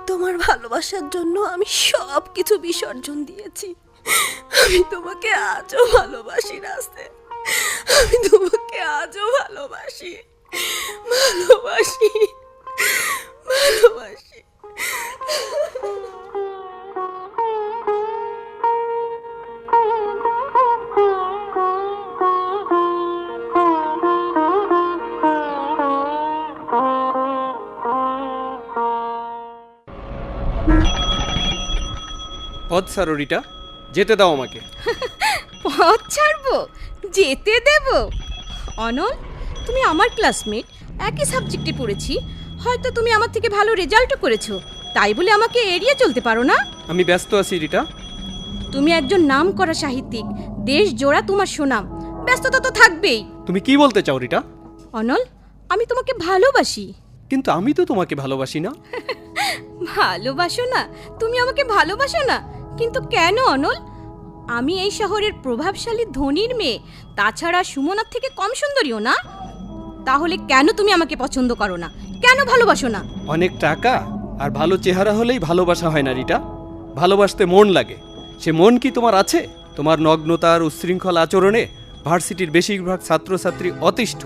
Speaker 3: তোমার ভালোবাসার জন্য আমি সব কিছু বিসর্জন দিয়েছি। আমি তোমাকে আজও ভালোবাসি রাসেল, আমি তোমাকে আজও ভালোবাসি, ভালোবাসি, ভালোবাসি।
Speaker 6: পথ ছাড়ো রিটা, যেতে দাও আমাকে।
Speaker 7: পথ ছাড়বো? যেতে দেব? অনল, তুমি আমার ক্লাসমেট, একই সাবজেক্টে পড়েছি, হয়তো তুমি আমার থেকে ভালো রেজাল্টও করেছো, তাই বলে আমাকে এড়িয়ে চলতে পারো না।
Speaker 6: আমি ব্যস্ত আছি রিটা।
Speaker 7: তুমি একজন নামকরা সাহিত্যিক, দেশ জোড়া তোমার সুনাম, ব্যস্ততা তো থাকবেই।
Speaker 6: তুমি কি বলতে চাও রিটা?
Speaker 7: অনল, আমি তোমাকে ভালোবাসি।
Speaker 6: কিন্তু আমি তো তোমাকে ভালোবাসি না।
Speaker 7: ভালোবাসো না? তুমি আমাকে ভালোবাসো না? কিন্তু কেন অনল? আমি এই শহরের প্রভাবশালী ধনীর মেয়ে, তাছাড়া সুমনার থেকে কম সুন্দরীও না। তাহলে কেন তুমি আমাকে পছন্দ করো না? কেন ভালোবাসো না?
Speaker 6: অনেক টাকা আর ভালো চেহারা হলেই ভালোবাসা হয় না রিটা, ভালোবাসতে মন লাগে। সে মন কি তোমার আছে? তোমার নগ্নতা আর উচ্ছৃঙ্খল আচরণে ভার্সিটির বেশিরভাগ ছাত্রছাত্রী অতিষ্ঠ।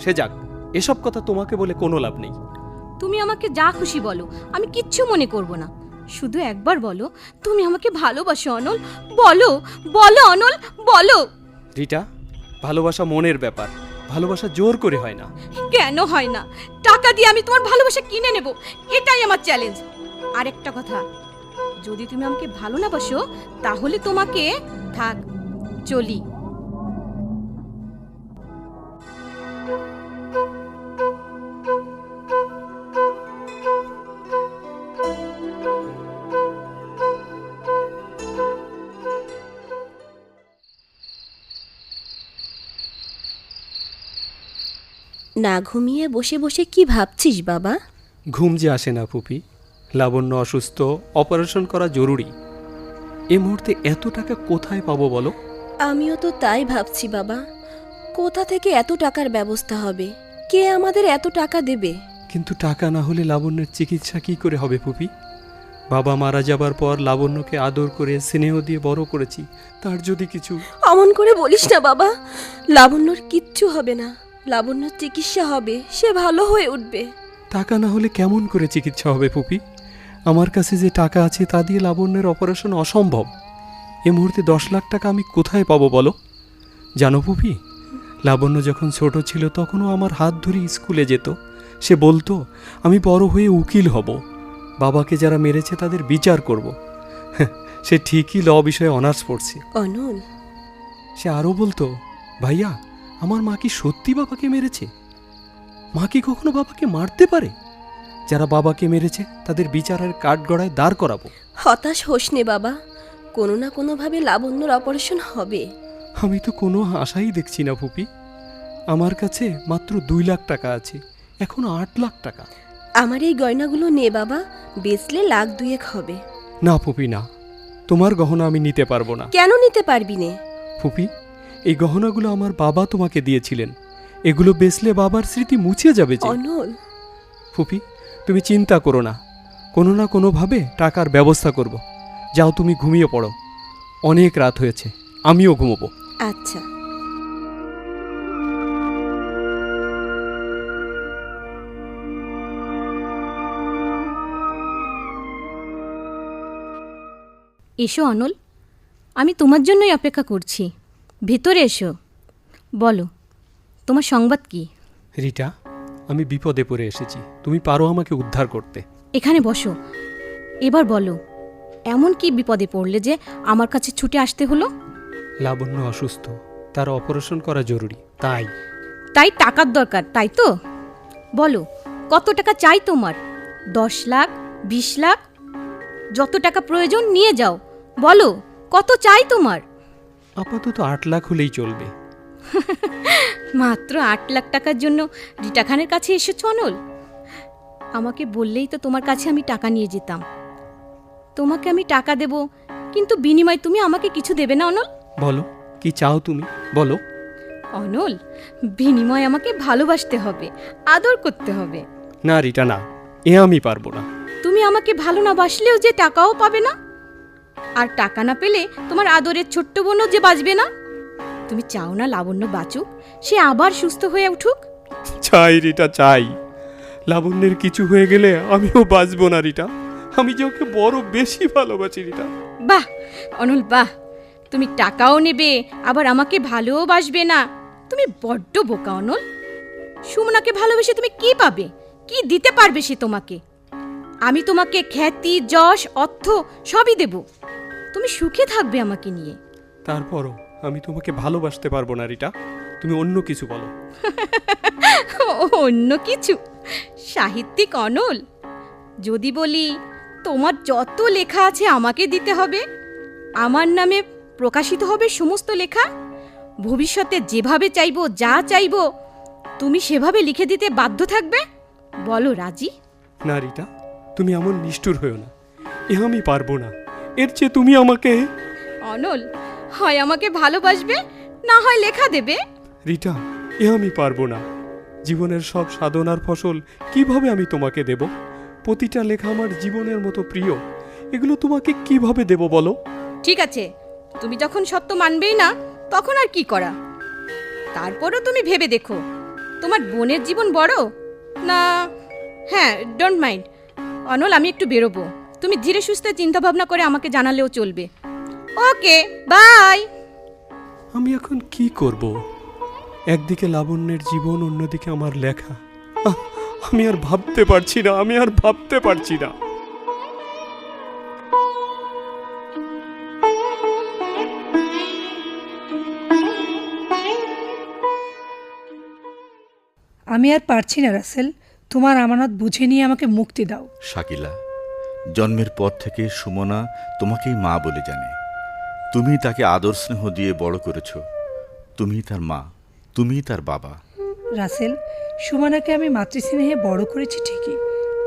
Speaker 6: সে যাক, এসব কথা তোমাকে বলে কোনো লাভ নেই।
Speaker 7: তুমি আমাকে যা খুশি বলো, আমি কিচ্ছু মনে করব না। শুধু একবার বলো, তুমি আমাকে ভালোবাসো অনল। বলো, বলো অনল, বলো।
Speaker 6: রিটা, ভালোবাসা মনের ব্যাপার, ভালোবাসা জোর করে হয় না।
Speaker 7: কেন হয় না? টাকা দিয়ে আমি তোমার ভালোবাসা কিনে নেব, এটাই আমার চ্যালেঞ্জ। আরেকটা কথা, যদি তুমি আমাকে ভালো না বাসো, তাহলে তোমাকে থাক, চলি।
Speaker 3: না ঘুমিয়ে বসে বসে কি ভাবছিস বাবা?
Speaker 6: ঘুম যে আসে না ফুপি। লাবণ্য অসুস্থ, অপারেশন করা জরুরি। এ মুহূর্তে এত টাকা কোথায় পাবো বলো?
Speaker 3: আমিও তো তাই ভাবছি বাবা, কোথা থেকে এত টাকার ব্যবস্থা হবে? কে আমাদের এত টাকা দেবে?
Speaker 6: কিন্তু টাকা না হলে লাবণ্যের চিকিৎসা কি করে হবে ফুপি? বাবা মারা যাবার পর লাবণ্যকে আদর করে স্নেহ দিয়ে বড় করেছি, তার যদি কিছু...
Speaker 3: অমন করে বলিস না বাবা, লাবণ্যর কিচ্ছু হবে না। লাবণ্যর চিকিৎসা হবে, সে ভালো হয়ে উঠবে।
Speaker 6: টাকা না হলে কেমন করে চিকিৎসা হবে ফুপি? আমার কাছে যে টাকা আছে তা দিয়ে লাবণ্যের অপারেশন অসম্ভব। এ মুহূর্তে 10 লাখ টাকা আমি কোথায় পাবো বলো? জানো ফুপি, লাবণ্য যখন ছোট ছিল তখনও আমার হাত ধরে স্কুলে যেত। সে বলতো আমি বড় হয়ে উকিল হব, বাবাকে যারা মেরেছে তাদের বিচার করব। সে ঠিকই ল বিষয়ে অনার্স পড়ছে।
Speaker 3: অনল,
Speaker 6: সে আরও বলতো, ভাইয়া আমার মা কি সত্যি বাবাকে মেরেছে? মা কি কখনো বাবাকে মারতে পারে? যারা বাবাকে মেরেছে তাদের বিচারের কাঠগড়ায় দাঁড় করাবো।
Speaker 3: হতাশ হোস নে বাবা, কোনো না কোনোভাবে লাবণ্যর অপারেশন হবে।
Speaker 6: আমি তো কোনো আশাই দেখছি না ফুপি। আমার কাছে মাত্র 2 লাখ টাকা আছে, এখন 8 লাখ টাকা।
Speaker 3: আমার এই গয়নাগুলো নে বাবা, বেচলে 1.2 লাখ হবে।
Speaker 6: না ফুপি না, তোমার গহনা আমি নিতে পারবো না।
Speaker 3: কেন নিতে পারবি নে?
Speaker 6: ফুপি, এই গহনাগুলো আমার বাবা তোমাকে দিয়েছিলেন, এগুলো বেচলে বাবার স্মৃতি মুছে যাবে যে।
Speaker 3: অনল,
Speaker 6: ফুপি তুমি চিন্তা করো না, কোনো না কোনোভাবে টাকার ব্যবস্থা করব। যাও তুমি ঘুমিয়ে পড়ো, অনেক রাত হয়েছে, আমিও ঘুমোবো।
Speaker 3: আচ্ছা।
Speaker 9: এসো অনল, আমি তোমার জন্যই অপেক্ষা করছি। ভেতরে এসো, বলো তোমার সংবাদ কি?
Speaker 6: রিটা, আমি বিপদে পড়ে এসেছি, তুমি পারো আমাকে উদ্ধার করতে।
Speaker 9: এখানে বসো, এবার বলো এমন কি বিপদে পড়লে যে আমার কাছে ছুটে আসতে হলো?
Speaker 6: লাবণ্য অসুস্থ, তার অপারেশন করা জরুরি, তাই।
Speaker 9: তাই টাকার দরকার, তাই তো? বলো কত টাকা চাই তোমার? 10 লাখ, 20 লাখ, যত টাকা প্রয়োজন নিয়ে যাও। বলো কত চাই তোমার?
Speaker 6: আপাতত 8 লাখ হলেই চলবে।
Speaker 9: মাত্র 8 লাখ টাকার জন্য রিটা খানের কাছে এসেছো অনল? আমাকে বললেই তো তোমার কাছে আমি টাকা নিয়ে যেতাম। তোমাকে আমি টাকা দেব, কিন্তু বিনিময়ে তুমি আমাকে কিছু দেবে না অনল?
Speaker 6: বলো কি চাও তুমি, বলো।
Speaker 9: অনল, বিনিময়ে আমাকে ভালোবাসতে হবে, আদর করতে হবে।
Speaker 6: না রিটা, না, এ আমি পারবো না।
Speaker 9: তুমি আমাকে ভালো না বাসলেও যে টাকাও পাবে না, আর টাকা না পেলে তোমার আদরের ছোট্ট বোনও যে বাঁচবে না। তুমি চাও না লাবণ্য বাঁচুক, সে আবার সুস্থ হয়ে উঠুক?
Speaker 6: চাই রিটা, চাই। লাবণ্যের কিছু হয়ে গেলে আমিও বাঁচবো না রিটা। আমি যে ওকে বড় বেশি ভালোবাসি রিটা।
Speaker 9: বাহ অনল, বাহ! তুমি টাকাও নেবে, আবার আমাকে ভালোও বাসবে না। তুমি বড্ড বোকা অনল। সুমনাকে ভালোবেসে তুমি কি পাবে, কি দিতে পারবে সে তোমাকে? আমি তোমাকে খ্যাতি, যশ, অর্থ সবই দেব, তুমি সুখে থাকবে আমাকে নিয়ে।
Speaker 6: তারপরও আমি তোমাকে ভালোবাসতে পারবো না রিটা, তুমি অন্য কিছু বলো।
Speaker 9: অন্য কিছু? সাহিত্যিক অনল, যদি বলি তোমার যত লেখা আছে আমাকে দিতে হবে, আমার নামে প্রকাশিত হবে সমস্ত লেখা, ভবিষ্যতে যেভাবে চাইবো, যা চাইবো তুমি সেভাবে লিখে দিতে বাধ্য থাকবে, বলো রাজি?
Speaker 6: না রিটা, তুমি এমন নিষ্ঠুর হয়েও না, এ আমি পারবো না। এর চেয়ে তুমি আমাকে।
Speaker 9: অনল, হয় আমাকে ভালোবাসবে, না হয় লেখা দেবে।
Speaker 6: রিটা, এ আমি পারবো না। জীবনের সব সাধনার ফসল কিভাবে আমি তোমাকে দেব? প্রতিটা লেখা আমার জীবনের মতো প্রিয়, এগুলো তোমাকে কিভাবে দেব বলো?
Speaker 9: ঠিক আছে, তুমি যখন সত্য মানবেই না, তখন আর কি করা? তারপরও তুমি ভেবে দেখো, তোমার বোনের জীবন বড় না? হ্যাঁ, ডোন্ট মাইন্ড অনল, আমি একটু বেরোবো, তুমি ধীরে সুস্থে চিন্তা ভাবনা করে আমাকে জানালেও চলবে। ওকে, বাই।
Speaker 6: আমি এখন কি করব? একদিকে লাবণ্যের জীবন, অন্যদিকে আমার লেখা। আমি আর ভাবতে পারছি না, আমি আর ভাবতে পারছি না।
Speaker 5: আমি আর পারছি না রাসেল, তোমার আমানত বুঝে নিয়ে আমাকে মুক্তি দাও।
Speaker 4: শাকিলা, জন্মের পর থেকে সুমনা তোমাকেই মা বলে জানে। তুমি তাকে আদর স্নেহ দিয়ে বড় করেছ। তুমি তার মা, তুমি তার বাবা।
Speaker 5: রাসেল, সুমনাকে আমি মাতৃস্নেহে বড় করেছি ঠিকই,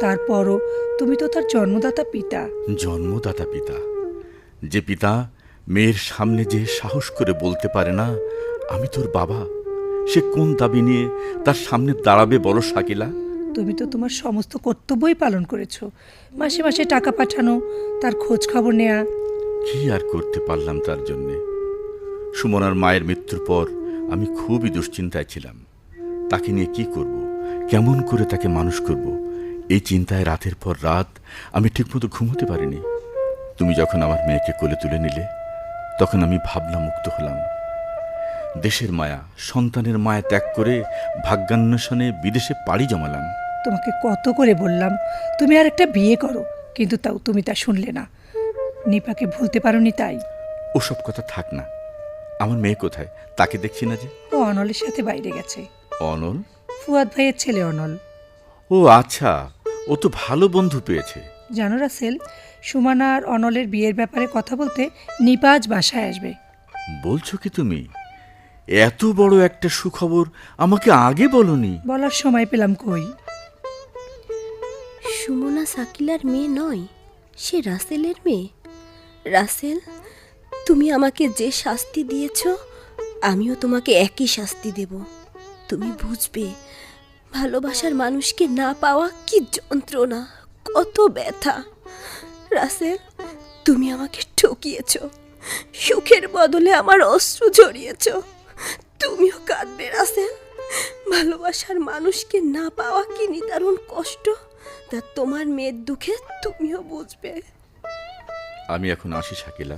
Speaker 5: তারপরও তুমি তো তার জন্মদাতা পিতা।
Speaker 4: জন্মদাতা পিতা, যে পিতা মেয়ের সামনে যে সাহস করে বলতে পারে না আমি তোর বাবা, সে কোন দাবি নিয়ে তার সামনে দাঁড়াবে বলো শাকিলা?
Speaker 5: তুমি তো তোমার সমস্ত কর্তব্যই পালন করেছো, মাসে মাসে টাকা পাঠানো, তার খোঁজ খবর নেয়া।
Speaker 4: কি আর করতে পারলাম তার জন্যে? সুমনার মায়ের মৃত্যুর পর আমি খুবই দুশ্চিন্তায় ছিলাম। তাকে নিয়ে কি করব, কেমন করে তাকে মানুষ করব, এই চিন্তায় রাতের পর রাত আমি ঠিকমতো ঘুমোতে পারিনি। তুমি যখন আমার মেয়েকে কোলে তুলে নিলে, তখন আমি ভাবনা মুক্ত হলাম। দেশের মায়া, সন্তানের মায়া ত্যাগ করে ভাগ্যান্বেষণে বিদেশে পাড়ি জমালাম।
Speaker 5: তোমাকে কত করে বললাম তুমি আর একটা বিয়ে করো, কিন্তু তাও তুমি তা শুনলে না। নিপাকে ভুলতে পারোনি তাই।
Speaker 4: ওসব কথা থাক না। আমার মেয়ে কোথায়? তাকে দেখছি না যে।
Speaker 5: ও অনলের সাথে বাইরে গেছে।
Speaker 4: অনল?
Speaker 5: ফুয়াদ ভাইয়ের ছেলে অনল।
Speaker 4: ও আচ্ছা, ও তো ভালো বন্ধু পেয়েছে।
Speaker 5: জানো রাসেল, সুমনা আর অনলের বিয়ের ব্যাপারে কথা বলতে নিপা আজ বাসায় আসবে।
Speaker 4: বলছো কি তুমি? এত বড় একটা সুখবর আমাকে আগে বলনি।
Speaker 5: বলার সময় পেলাম কই।
Speaker 3: সুমনা শাকিলার মেয়ে নয়, সে রাসেলের মেয়ে। রাসেল, তুমি আমাকে যে শাস্তি দিয়েছ, আমিও তোমাকে একই শাস্তি দেব। তুমি বুঝবে ভালোবাসার মানুষকে না পাওয়া কি যন্ত্রণা, কত ব্যথা। রাসেল, তুমি আমাকে ঠকিয়েছ, সুখের বদলে আমার অশ্রু ঝরিয়েছ। তুমিও কাঁদবে রাসেল। ভালোবাসার মানুষকে না পাওয়া কি নিদারুণ কষ্ট, তা তোমার মেয়ের দুঃখে তুমিও বুঝবে।
Speaker 4: আমি এখন আসি শাকিলা।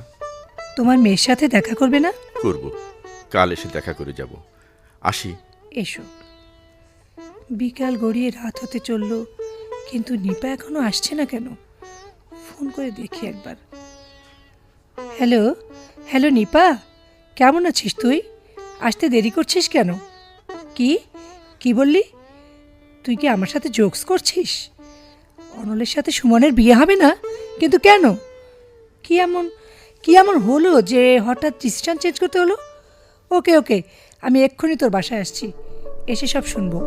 Speaker 5: তোমার মেয়ের সাথে দেখা করবে না?
Speaker 4: করব, কাল এসে দেখা করে যাব। আসি।
Speaker 5: এসো। বিকাল গড়িয়ে রাত হতে চলল, কিন্তু নিপা এখনো আসছে না কেন? ফোন করে দেখি একবার। হ্যালো হ্যালো নিপা, কেমন আছিস তুই? আসতে দেরি করছিস কেন? কি কি বললি? তুই কি আমার সাথে জোকস করছিস? অনলের সাথে সুমনের বিয়ে হবে না? কিন্তু কেন? কি এমন হলো যে হঠাৎ ডিসিশন চেঞ্জ করতে হলো? ওকে ওকে, আমি এক্ষুনি তোর বাসায় আসছি, এসে সব শুনবো।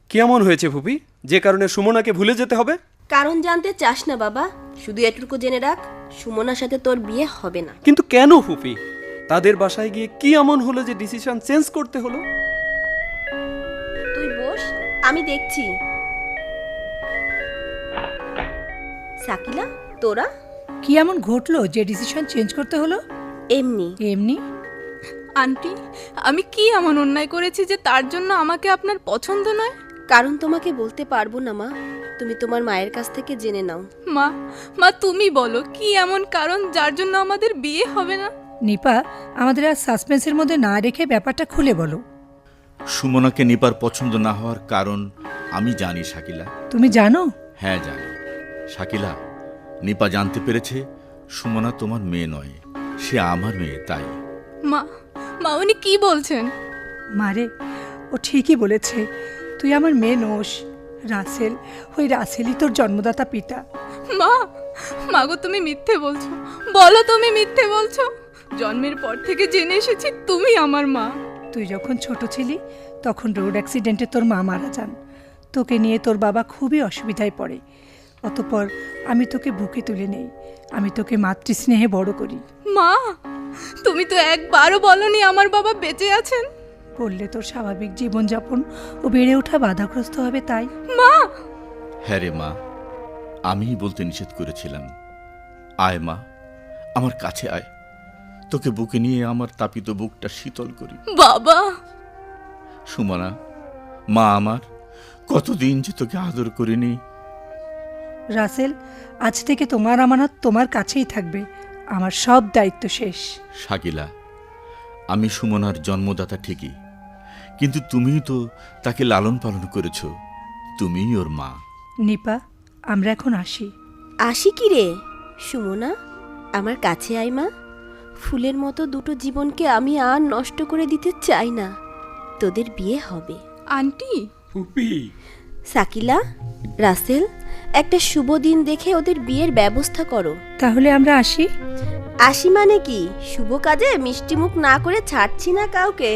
Speaker 6: কেমন হয়েছে ফুপি, যে কারণে সুমনাকে ভুলে যেতে হবে?
Speaker 3: কারণ জানতে চাস না বাবা, শুধু এটুকু জেনে রাখ, সুমনার সাথে তোর বিয়ে হবে না।
Speaker 6: কিন্তু কেন ফুপি? তাদের বাসায় গিয়ে কি এমন হলো যে ডিসিশন চেঞ্জ করতে হলো?
Speaker 3: তুই বস, আমি দেখছি। সাকিলা, তোরা?
Speaker 5: কি এমন ঘটলো যে ডিসিশন চেঞ্জ করতে হলো?
Speaker 3: এমনি
Speaker 5: এমনি?
Speaker 7: আন্টি, আমি কি এমন অন্যায় করেছি যে তার জন্য আমাকে আপনার পছন্দ নয়?
Speaker 3: কারণ তোমাকে বলতে পারবো না মা, তুমি তোমার মায়ের কাছ থেকে জেনে নাও।
Speaker 7: মা, মা তুমি বলো কি এমন কারণ যার জন্য আমাদের বিয়ে হবে না?
Speaker 5: নিপা, আমাদের আর সাসপেন্সের মধ্যে না রেখে ব্যাপারটা খুলে বলো।
Speaker 4: সুমনাকে নিপার পছন্দ না হওয়ার কারণ আমি জানি শাকিলা।
Speaker 5: তুমি জানো?
Speaker 4: হ্যাঁ জানি শাকিলা। নিপা জানতে পেরেছে সুমনা তোমার মেয়ে নয়, সে আমার মেয়ে। তাই
Speaker 7: মা, মা উনি কি বলছেন?
Speaker 5: মারে, ও ঠিকই বলেছে, তুই আমার মেয়ে নোস। রাসেল, ওই রাসেলই তোর জন্মদাতা পিতা।
Speaker 7: মা, মাগো তুমি মিথ্যে বলছো, বলো তুমি মিথ্যে বলছো। জন্মের পর থেকে জেনে এসেছি তুমি আমার মা।
Speaker 5: তুই যখন ছোট ছিলি তখন রোড অ্যাক্সিডেন্টে তোর মা মারা যান। তোকে নিয়ে তোর বাবা খুবই অসুবিধায় পড়ে। অতঃপর আমি তোকে বুকে তুলে নেই, আমি তোকে মাতৃস্নেহে বড় করি।
Speaker 7: মা, তুমি তো একবারও বলনি আমার বাবা বেঁচে আছেন।
Speaker 5: বললে তোর স্বাভাবিক জীবনযাপন ও বেড়ে ওঠা বাধাগ্রস্ত হবে, তাই।
Speaker 7: মা!
Speaker 4: হ্যাঁ রে মা, আমিই বলতে নিষেধ করেছিলাম। আয় মা, আমার কাছে আয়, তোকে বুকে নিয়ে আমার তাপিত বুকটা শীতল করি।
Speaker 7: বাবা!
Speaker 4: সুমনা, মা আমার, কতদিন যে তোকে আদর করিনি।
Speaker 5: রাসেল, আজ থেকে তোমার আমানত তোমার কাছেই থাকবে, আমার সব দায়িত্ব শেষ।
Speaker 4: শাকিলা, আমি সুমনার জন্মদাতা ঠিকই, কিন্তু তুমিই তো তাকে লালন পালন করেছ, তুমিই ওর মা।
Speaker 5: নিপা, আমরা এখন আসি।
Speaker 3: আসি কি রে সুমনা, আমার কাছে আয় মা। ফুলের মতো দুটো জীবনকে আমি আর নষ্ট করে দিতে চাই না। তোদের বিয়ে হবে।
Speaker 7: আন্টি!
Speaker 6: ফুপি!
Speaker 3: সাকিলা, রাসেল, একটা শুভ দিন দেখে ওদের বিয়ের ব্যবস্থা করো।
Speaker 5: তাহলে আমরা আসি?
Speaker 3: আসি মানে কি, শুভ কাজে মিষ্টি মুখ না করে ছাড়ছি না কাউকে।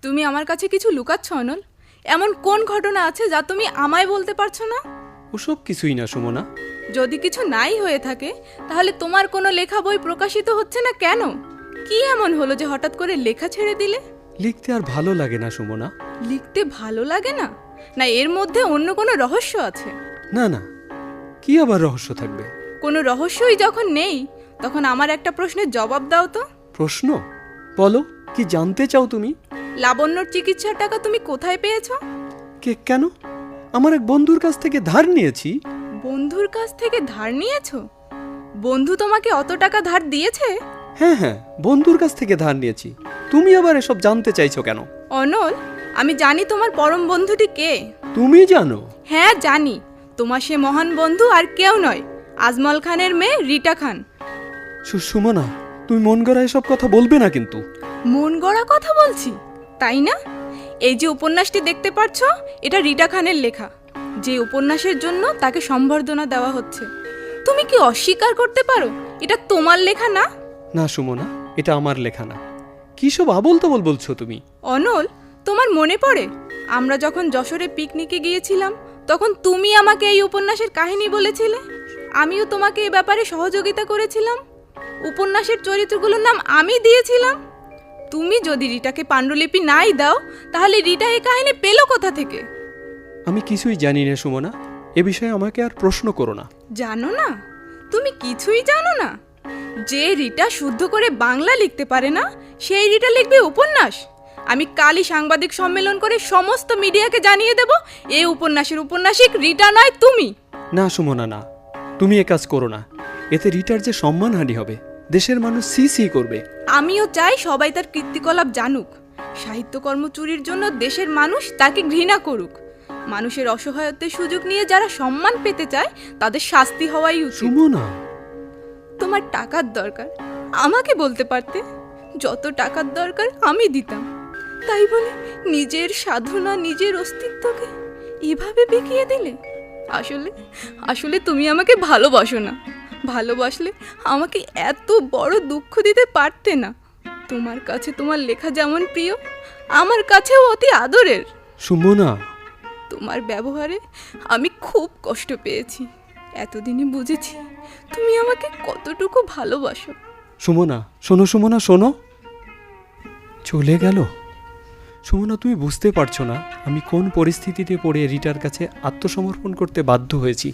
Speaker 7: তুমি আমার কাছে কিছু লুকাচ্ছ অনল? এমন কোন ঘটনা আছে যা তুমি আমায় বলতে পারছো না?
Speaker 6: ওসব কিছুই না সুমনা।
Speaker 7: যদি কিছু নাই হয়ে থাকে তাহলে তোমার কোনো লেখা বই প্রকাশিত হচ্ছে না কেন? কি এমন হলো যে হঠাৎ করে লেখা ছেড়ে দিলে?
Speaker 6: লিখতে আর ভালো লাগে না সুমনা।
Speaker 7: লিখতে ভালো লাগে না? না এর মধ্যে অন্য কোনো রহস্য আছে?
Speaker 6: না না, কি আবার রহস্য থাকবে?
Speaker 7: কোনো রহস্যই যখন নেই তখন আমার একটা প্রশ্নের জবাব দাও তো।
Speaker 6: প্রশ্ন? বলো, কি জানতে চাও তুমি?
Speaker 7: লাবণ্যর চিকিৎসার টাকা তুমি কোথায় পেয়েছো?
Speaker 6: কেন? আমার এক বন্ধুর কাছ থেকে ধার নিয়েছি।
Speaker 7: বন্ধুর কাছ থেকে ধার নিয়েছো? বন্ধু তোমাকে অত টাকা ধার দিয়েছে?
Speaker 6: হ্যাঁ হ্যাঁ, বন্ধুর কাছ থেকে ধার নিয়েছি। তুমি আবার এসব জানতে চাইছো কেন?
Speaker 7: অনল, আমি জানি তোমার পরম বন্ধুটি কে।
Speaker 6: তুমি জানো?
Speaker 7: হ্যাঁ জানি, তোমার সে মহান বন্ধু আর কেউ নয়, আজমল খানের মেয়ে রিটা খান।
Speaker 6: সুমনা, তুমি মন গড়া এসব কথা বলবে না কিন্তু।
Speaker 7: মন গড়া কথা বলছি, তাই না? এই যে উপন্যাসটি দেখতে পাচ্ছ, এটা রিটা খানের লেখা। যে উপন্যাসের জন্য তাকে সম্বর্ধনা দেওয়া হচ্ছে। তুমি কি অস্বীকার করতে পারো এটা তোমার লেখা না?
Speaker 6: না সুমনা, এটা আমার লেখা না। কি সব আবোল তাবোল বলছো তুমি?
Speaker 7: অনল, তোমার মনে পড়ে আমরা যখন যশোরে পিকনিকে গিয়েছিলাম তখন তুমি আমাকে এই উপন্যাসের কাহিনী বলেছিলে? আমিও তোমাকে এই ব্যাপারে সহযোগিতা করেছিলাম। উপন্যাসের চরিত্রগুলোর নাম আমি দিয়েছিলাম। তুমি যদি রিটাকে পাণ্ডুলিপি নাই দাও তাহলে রিটা এই কাহিনী পেল কোথা থেকে?
Speaker 6: আমি কিছুই জানি না সুমনা, এ বিষয়ে আমাকে আর প্রশ্ন করো না।
Speaker 7: জানো না? তুমি কিছুই জানো না? যে রিটা শুদ্ধ করে বাংলা লিখতে পারে না সেই রিটা লিখবে উপন্যাস? আমি কালই সাংবাদিক সম্মেলন করে সমস্ত মিডিয়াকে জানিয়ে দেব এই উপন্যাসের উপন্যাসিক রিটা নয় তুমি।
Speaker 6: না সুমনা, না, তুমি এ কাজ করো না। এতে রিটার যে সম্মানহানি হবে, দেশের মানুষ সি সি করবে।
Speaker 7: আমিও চাই সবাই তার কীর্তিকলাপ জানুক। সাহিত্যকর্ম চুরির জন্য দেশের মানুষ তাকে ঘৃণা করুক। মানুষের অসহায়ত্বের সুযোগ নিয়ে যারা সম্মান পেতে চায় তাদের শাস্তি হওয়াই উচিত।
Speaker 6: সুমনা,
Speaker 7: তোমার টাকার দরকার, আমাকে বলতে পারতে। যত টাকার দরকার আমি দিতাম। তাই বলে নিজের সাধনা, নিজের অস্তিত্বকে এভাবে বিকিয়ে দিলে? আসলে আসলে তুমি আমাকে ভালোবাসো না। ভালোবাসলে আমাকে এত বড় দুঃখ দিতে পারতে না। তোমার কাছে তোমার লেখা যেমন প্রিয়, আমার কাছেও অতি আদরের।
Speaker 6: সুমনা,
Speaker 7: তোমার ব্যবহারে আমি খুব কষ্ট পেয়েছি। এতদিনে বুঝেছি তুমি আমাকে কতটুকু ভালোবাসো।
Speaker 6: সুমনা, শোনো সুমনা, শোনো। চলে গেল। সুমনা, তুমি বুঝতে পারছো না আমি কোন পরিস্থিতিতে পড়ে রিটার কাছে আত্মসমর্পণ করতে বাধ্য হয়েছি।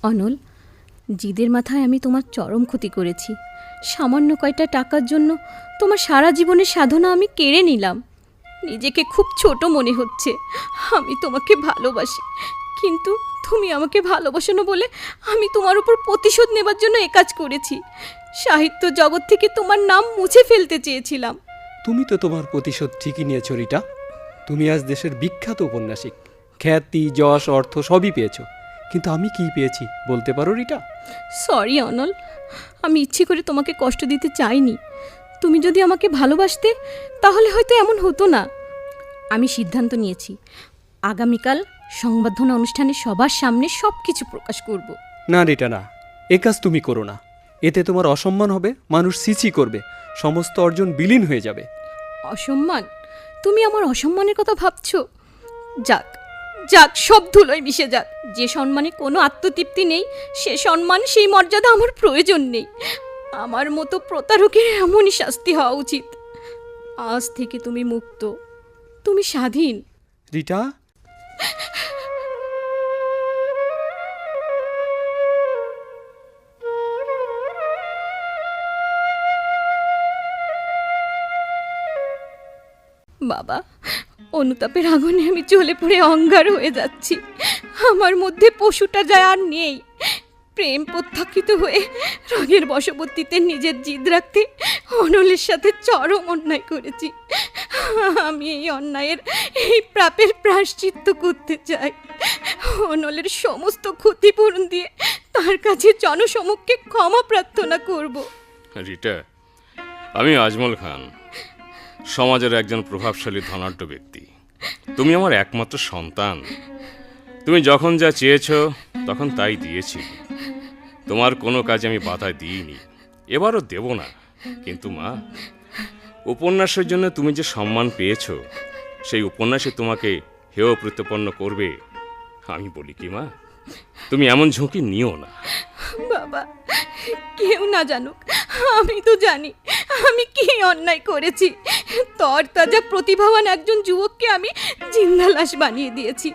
Speaker 9: অনল, জিদের মাথায় আমি তোমার চরম ক্ষতি করেছি। সামান্য কয়টা টাকার জন্য তোমার সারা জীবনের সাধনা আমি কেড়ে নিলাম। নিজেকে খুব ছোট মনে হচ্ছে। আমি তোমাকে ভালোবাসি, কিন্তু তুমি আমাকে ভালোবাসো না বলে আমি তোমার উপর প্রতিশোধ নেবার জন্য এ কাজ করেছি। সাহিত্য জগৎ থেকে তোমার নাম মুছে ফেলতে চেয়েছিলাম।
Speaker 6: তুমি তো তোমার প্রতিশোধ ঠিকই নিয়েছো রিটা। তুমি আজ দেশের বিখ্যাত উপন্যাসিক, খ্যাতি, যশ, অর্থ সবই পেয়েছো। কিন্তু আমি কি পেয়েছি বলতে পারো রিটা?
Speaker 9: সরি অনল, আমি ইচ্ছে করে তোমাকে কষ্ট দিতে চাইনি। তুমি যদি আমাকে ভালোবাসতে তাহলে হয়তো এমন হতো না। আমি সিদ্ধান্ত নিয়েছি, আগামীকাল সংবর্ধনা অনুষ্ঠানে সবার সামনে সব কিছু প্রকাশ করব।
Speaker 6: না রিটা, না, এ কাজ তুমি করো না। এতে তোমার অসম্মান হবে, মানুষ সিচি করবে, সমস্ত অর্জন বিলীন হয়ে যাবে।
Speaker 9: অসম্মান? তুমি আমার অসম্মানের কথা ভাবছো? যাক যাক, সব ধুলোয় মিশে যাক। যে সম্মানে কোনো আত্মতৃপ্তি নেই, সে সম্মান, সেই মর্যাদা আমার প্রয়োজন নেই। আমার মতো প্রতারকের এমনই শাস্তি হওয়া উচিত। আজ থেকে তুমি মুক্ত, তুমি স্বাধীন।
Speaker 6: রিটা,
Speaker 9: বাবা, অনুতাপের আগুনে আমি জ্বলে পড়ে অঙ্গার হয়ে যাচ্ছি। আমার মধ্যে পশুটা যায় আর নেই। প্রেম প্রত্যাখ্যিত হয়ে রাগের বশবর্তীতে নিজের জিদ রাখতে অনলের সাথে চরম অন্যায় করেছি। আমি এই অন্যায়ের, এই পাপের প্রায়শ্চিত্ত করতে চাই। অনলের সমস্ত ক্ষতিপূরণ দিয়ে তার কাছে জনসমক্ষে ক্ষমা প্রার্থনা করব।
Speaker 2: রিটা, আমি আজমল খান, সমাজের একজন প্রভাবশালী ধনাঢ্য ব্যক্তি। তুমি আমার একমাত্র সন্তান। তুমি যখন যা চেয়েছ তখন তাই দিয়েছি। তোমার কোনো কাজে আমি বাধা দিইনি, এবারও দেব না। কিন্তু মা, উপন্যাসের জন্য তুমি যে সম্মান পেয়েছ, সেই উপন্যাসে তোমাকে হেয় প্রতিপন্ন করবে। আমি বলি কি মা, তুমি এমন ঝুঁকি নিও না।
Speaker 9: বাবা, কেউ না জানুক, আমি তো জানি আমি কি অন্যায় করেছি। তরতাজা প্রতিভাবান একজন যুবককে আমি জিন্দা লাশ বানিয়ে দিয়েছি।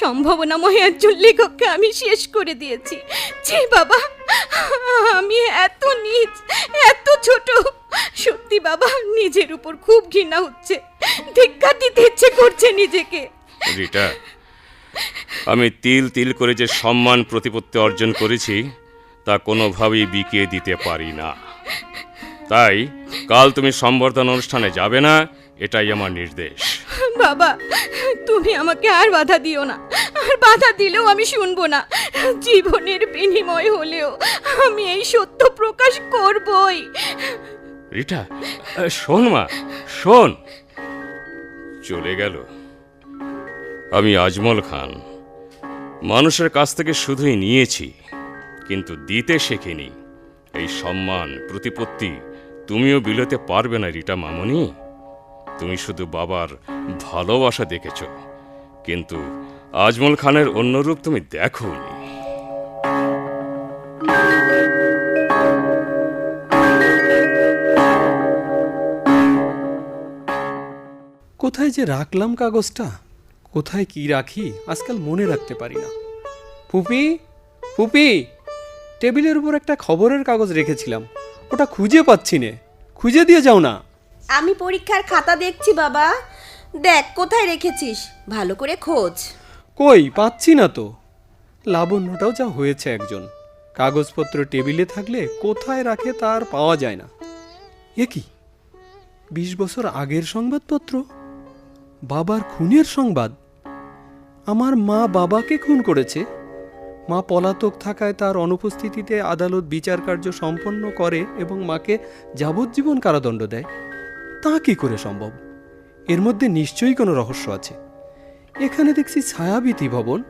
Speaker 9: সম্ভাবনাময় একজন লেখককে আমি শেষ করে দিয়েছি। ছি বাবা, আমি এত নীচ, এত ছোট। সত্যি বাবা, নিজের উপর খুব ঘৃণা হচ্ছে। ধিক্কার দিতে ইচ্ছে করছে নিজেকে।
Speaker 2: রিটা, আমি তিল তিল করে যে সম্মান প্রতিপত্তি অর্জন করেছি তা কোনোভাবেই বিকিয়ে দিতে পারি না। তাই কাল তুমি সম্বর্ধনা অনুষ্ঠানে যাবে না, এটাই আমার নির্দেশ।
Speaker 9: বাবা, তুমি আমাকে আর বাধা দিও না। আর বাধা দিলেও আমি শুনবো না। জীবনের বিনিময় হলেও আমি এই সত্য প্রকাশ করবই।
Speaker 2: রিটা, শোন মা, শোন। চলে গেল। আমি আজমল খান মানুষের কাছ থেকে শুধুই নিয়েছি, কিন্তু দিতে শেখিনি। এই সম্মান প্রতিপত্তি তুমিও বিলোতে পারবে না রিটা মামনি। তুমি শুধু বাবার ভালোবাসা দেখেছ, কিন্তু আজমল খানের অন্য রূপ তুমি দেখোনি।
Speaker 6: কোথায় যে রাখলাম কাগজটা, কোথায় কি রাখি আজকাল মনে রাখতে পারি না। ফুপি, ফুপি, টেবিলের উপর একটা খবরের কাগজ রেখেছিলাম, ওটা খুঁজে পাচ্ছি নে, খুঁজে দিয়ে যাও না।
Speaker 3: আমি পরীক্ষার খাতা দেখছি বাবা, দেখ কোথায় রেখেছিস, ভালো করে খোঁজ।
Speaker 6: কই পাচ্ছি না তো। লাবণ্যটাও যা হয়েছে একজন, কাগজপত্র টেবিলে থাকলে কোথায় রাখে তার পাওয়া যায় না। এ কি 20 বছর আগের সংবাদপত্র, বাবার খুনের সংবাদ। আমার মা বাবাকে খুন করেছে, মা পলাতক থাকায় তার অনুপস্থিতিতে আদালত বিচার কার্য সম্পন্ন করে এবং মাকে যাবজ্জীবন কারাদণ্ড দেয়। তা কি করে সম্ভব? এর মধ্যে নিশ্চয়ই কোনো রহস্য আছে। এখানে দেখছি ছায়াবীথি ভবন,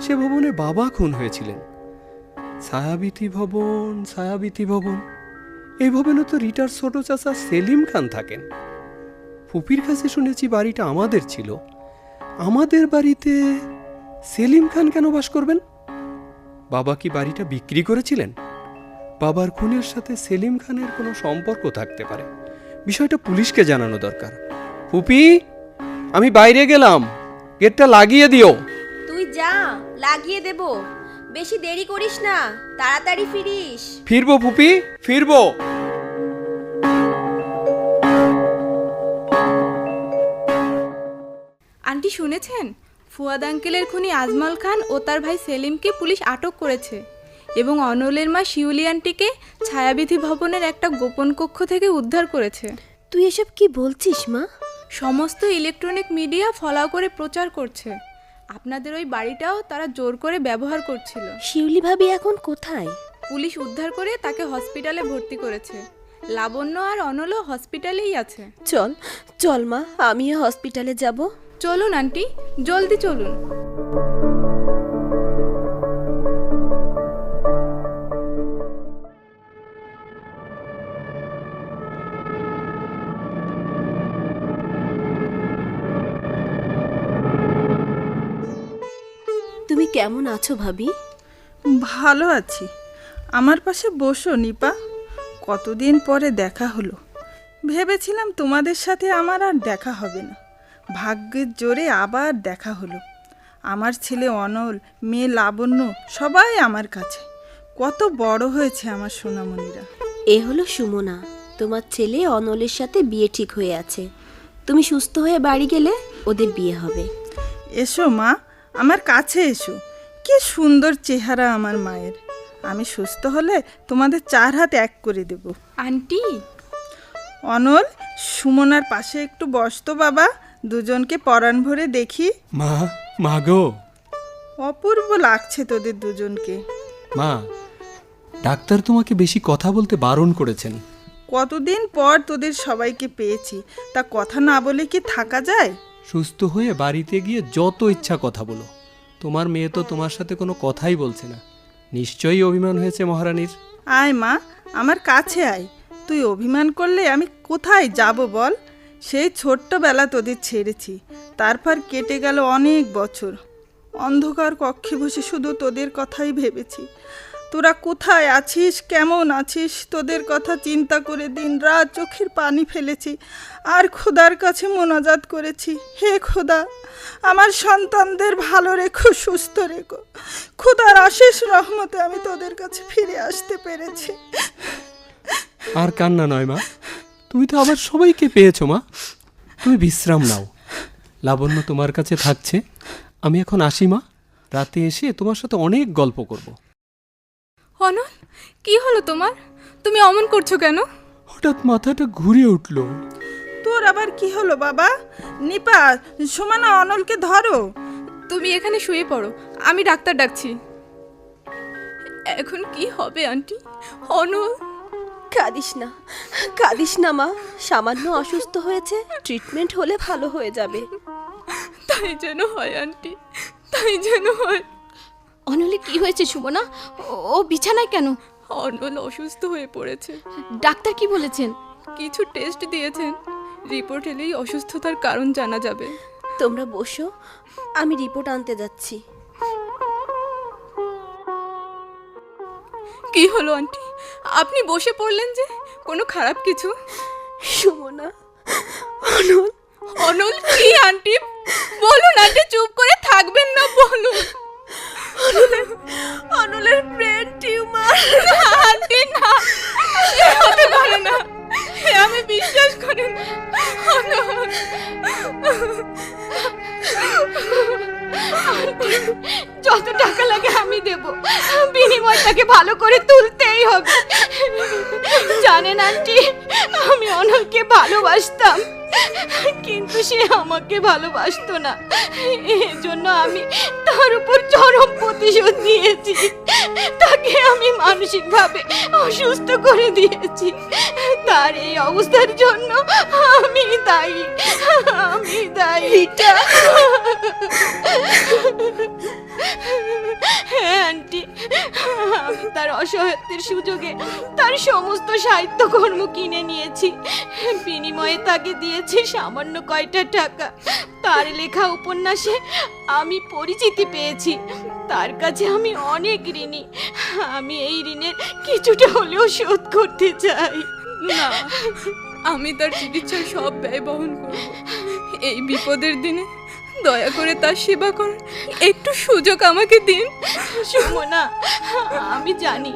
Speaker 6: সে ভবনে বাবা খুন হয়েছিলেন। ছায়াবীথি ভবন, ছায়াবীথি ভবন, এই ভবনে তো রিটার ছোট চাচা সেলিম খান থাকেন। ফুপির কাছে শুনেছি বাড়িটা আমাদের ছিল, আমাদের বাড়িতে সেলিম খান কেন বাস করবেন? বাবা কি বাড়িটা বিক্রি করেছিলেন? বাবার খুনের সাথে সেলিম খানের কোনো সম্পর্ক থাকতে পারে, বিষয়টা পুলিশকে জানানো দরকার। ফুপি, আমি বাইরে গেলাম, গেটটা লাগিয়ে দিও।
Speaker 3: তুই যা, লাগিয়ে দেব, বেশি দেরি করিস না, তাড়াতাড়ি ফিরিস।
Speaker 6: ফিরবো ফুপি, ফিরবো।
Speaker 7: আন্টি শুনেছেন, ফুয়াদ আঙ্কেলের খুনি আজমল খান ও তার ভাই সেলিমকে পুলিশ আটক করেছে এবং অনলের মা শিউলি আন্টিকে ছায়াবিথি ভবনের একটা গোপন কক্ষ থেকে উদ্ধার করেছে।
Speaker 3: তুই এসব কি বলছিস মা?
Speaker 7: সমস্ত ইলেকট্রনিক মিডিয়া ফলো করে প্রচার করছে। আপনাদের ওই বাড়িটাও তারা জোর করে ব্যবহার করছিল।
Speaker 3: শিউলি ভাবি এখন কোথায়?
Speaker 7: পুলিশ উদ্ধার করে তাকে হসপিটালে ভর্তি করেছে। লাবণ্য আর অনলও হসপিটালেই আছে।
Speaker 3: চল চল মা, আমিও হসপিটালে যাব।
Speaker 7: চলুন আন্টি, জলদি চলুন।
Speaker 3: তুমি কেমন আছো ভাবি?
Speaker 10: ভালো আছি। আমার পাশে বসো নিপা, কতদিন পরে দেখা হলো। ভেবেছিলাম তোমাদের সাথে আমার আর দেখা হবে না, ভাগ্যের জোরে আবার দেখা হলো। আমার ছেলে অনল, মেয়ে লাবণ্য, সবাই আমার কাছে। কত বড় হয়েছে আমার সোনামণিরা।
Speaker 3: এ হলো সুমনা, তোমার ছেলে অনলের সাথে বিয়ে ঠিক হয়ে আছে। তুমি সুস্থ হয়ে বাড়ি গেলে ওদের বিয়ে হবে।
Speaker 10: এসো মা, আমার কাছে এসো। কি সুন্দর চেহারা আমার মায়ের। আমি সুস্থ হলে তোমাদের 4 হাত এক করে দেব।
Speaker 7: আন্টি,
Speaker 10: অনল, সুমনার পাশে একটু বসতো বাবা, দুজনকে পরাণ ভরে দেখি।
Speaker 6: মা, মা গো।
Speaker 10: অপূর্ব লাগছে তোদের দুজনকে।
Speaker 6: মা, ডাক্তার তোমাকে বেশি কথা বলতে বারণ করেছেন।
Speaker 10: কতদিন পর তোদের সবাইকে পেয়েছি, তা কথা না বলে কি থাকা যায়?
Speaker 6: সুস্থ হয়ে বাড়িতে গিয়ে যত ইচ্ছা কথা বলো। তোমার মেয়ে তো তোমার সাথে কোনো কথাই বলছে না, নিশ্চয়ই অভিমান হয়েছে মহারানীর।
Speaker 10: আয় মা, আমার কাছে আয়। তুই অভিমান করলে আমি কোথায় যাব বল? সেই ছোট্টবেলা তোদের ছেড়েছি, তারপর কেটে গেল অনেক বছর। অন্ধকার কক্ষে বসে শুধু তোদের কথাই ভেবেছি। তোরা কোথায় আছিস, কেমন আছিস, তোদের কথা চিন্তা করে দিন রাত চোখের পানি ফেলেছি আর খোদার কাছে মোনাজাত করেছি। হে খোদা, আমার সন্তানদের ভালো রেখো, সুস্থ রেখো। খোদার অশেষ রহমতে আমি তোদের কাছে ফিরে আসতে পেরেছি।
Speaker 6: আর কান্না নয় মা, তুমি তো আবার সবাইকে পেয়েছো মা। তুমি বিশ্রাম নাও, লাবণ্য তোমার কাছে থাকছে। আমি এখন আসি মা, রাতে এসে তোমার সাথে অনেক গল্প করব।
Speaker 7: অনল, কি হলো তোমার? তুমি অমন করছো কেন?
Speaker 6: হঠাৎ মাথাটা ঘুরে উঠল।
Speaker 10: তোর আবার কি হলো বাবা? নিপা, সুমনা, অনলকে ধরো।
Speaker 7: তুমি এখানে শুয়ে পড়ো, আমি ডাক্তার ডাকছি। এখন কি হবে আন্টি? অনল,
Speaker 3: কাঁদিস না, কাঁদিস না মা, সামান্য অসুস্থ হয়েছে, ট্রিটমেন্ট হলে ভালো হয়ে যাবে।
Speaker 7: তাই যেন হয় আন্টি, তাই যেন হয়।
Speaker 9: অনলে কি হয়েছে সুমনা? ও বিছানায় কেন?
Speaker 7: অনল অসুস্থ হয়ে পড়েছে।
Speaker 9: ডাক্তার কি বলেছেন?
Speaker 7: কিছু টেস্ট দিয়েছেন, রিপোর্ট এলেই অসুস্থতার কারণ জানা যাবে।
Speaker 3: তোমরা বসো, আমি রিপোর্ট আনতে যাচ্ছি।
Speaker 7: কি হলো আন্টি, আপনি বসে পড়লেন যে? কোনো খারাপ কিছু?
Speaker 3: সুমনা, অনল।
Speaker 7: অনল কি আন্টি? বলুন আন্টি, চুপ করে থাকবেন না, বলুন।
Speaker 3: অনলের ব্রেন টিউমার।
Speaker 7: আন্টি না, এ হতে পারে না, এ আমি বিশ্বাস করি না। অনল।
Speaker 9: যত টাকা লাগে আমি দেব, বিনিময় তাকে ভালো করে তুলতেই হবে। জানেন আন্টি, আমি অনলকে ভালোবাসতাম, কিন্তু সে আমাকে ভালোবাসতো না। এজন্য আমি তার উপর চরম প্রতিশোধ নিয়েছি। তাকে আমি মানসিকভাবে অসুস্থ করে দিয়েছি। তার এই অবস্থার জন্য আমি দায়ী, আমি দায়ী। হ্যাঁ আন্টি, আমি তার অসহায়ত্বের সুযোগে তার সমস্ত সাহিত্যকর্ম কিনে নিয়েছি। বিনিময়ে তাকে দিয়েছি সামান্য কয়টা টাকা। তার লেখা উপন্যাসে আমি পরিচিতি পেয়েছি। তার কাছে আমি অনেক ঋণী। আমি এই ঋণের কিছুটা হলেও শোধ করতে চাই।
Speaker 7: না, আমি তার চিকিৎসার সব ব্যয় বহন করব। এই বিপদের দিনে দয়া করে তার সেবা করার একটু সুযোগ আমাকে দিন।
Speaker 9: সুমনা, আমি জানি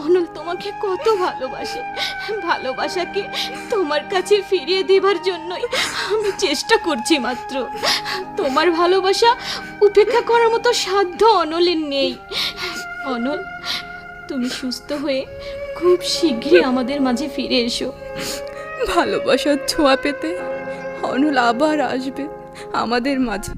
Speaker 9: অনল তোমাকে কত ভালোবাসে। ভালোবাসাকে তোমার কাছে ফিরিয়ে দেবার জন্যই আমি চেষ্টা করছি মাত্র। তোমার ভালোবাসা উপেক্ষা করার মতো সাধ্য অনলের নেই। অনল, তুমি সুস্থ হয়ে খুব শীঘ্রই আমাদের মাঝে ফিরে এসো।
Speaker 7: ভালোবাসার ছোঁয়া পেতে অনল আবার আসবে আমাদের মাঝে।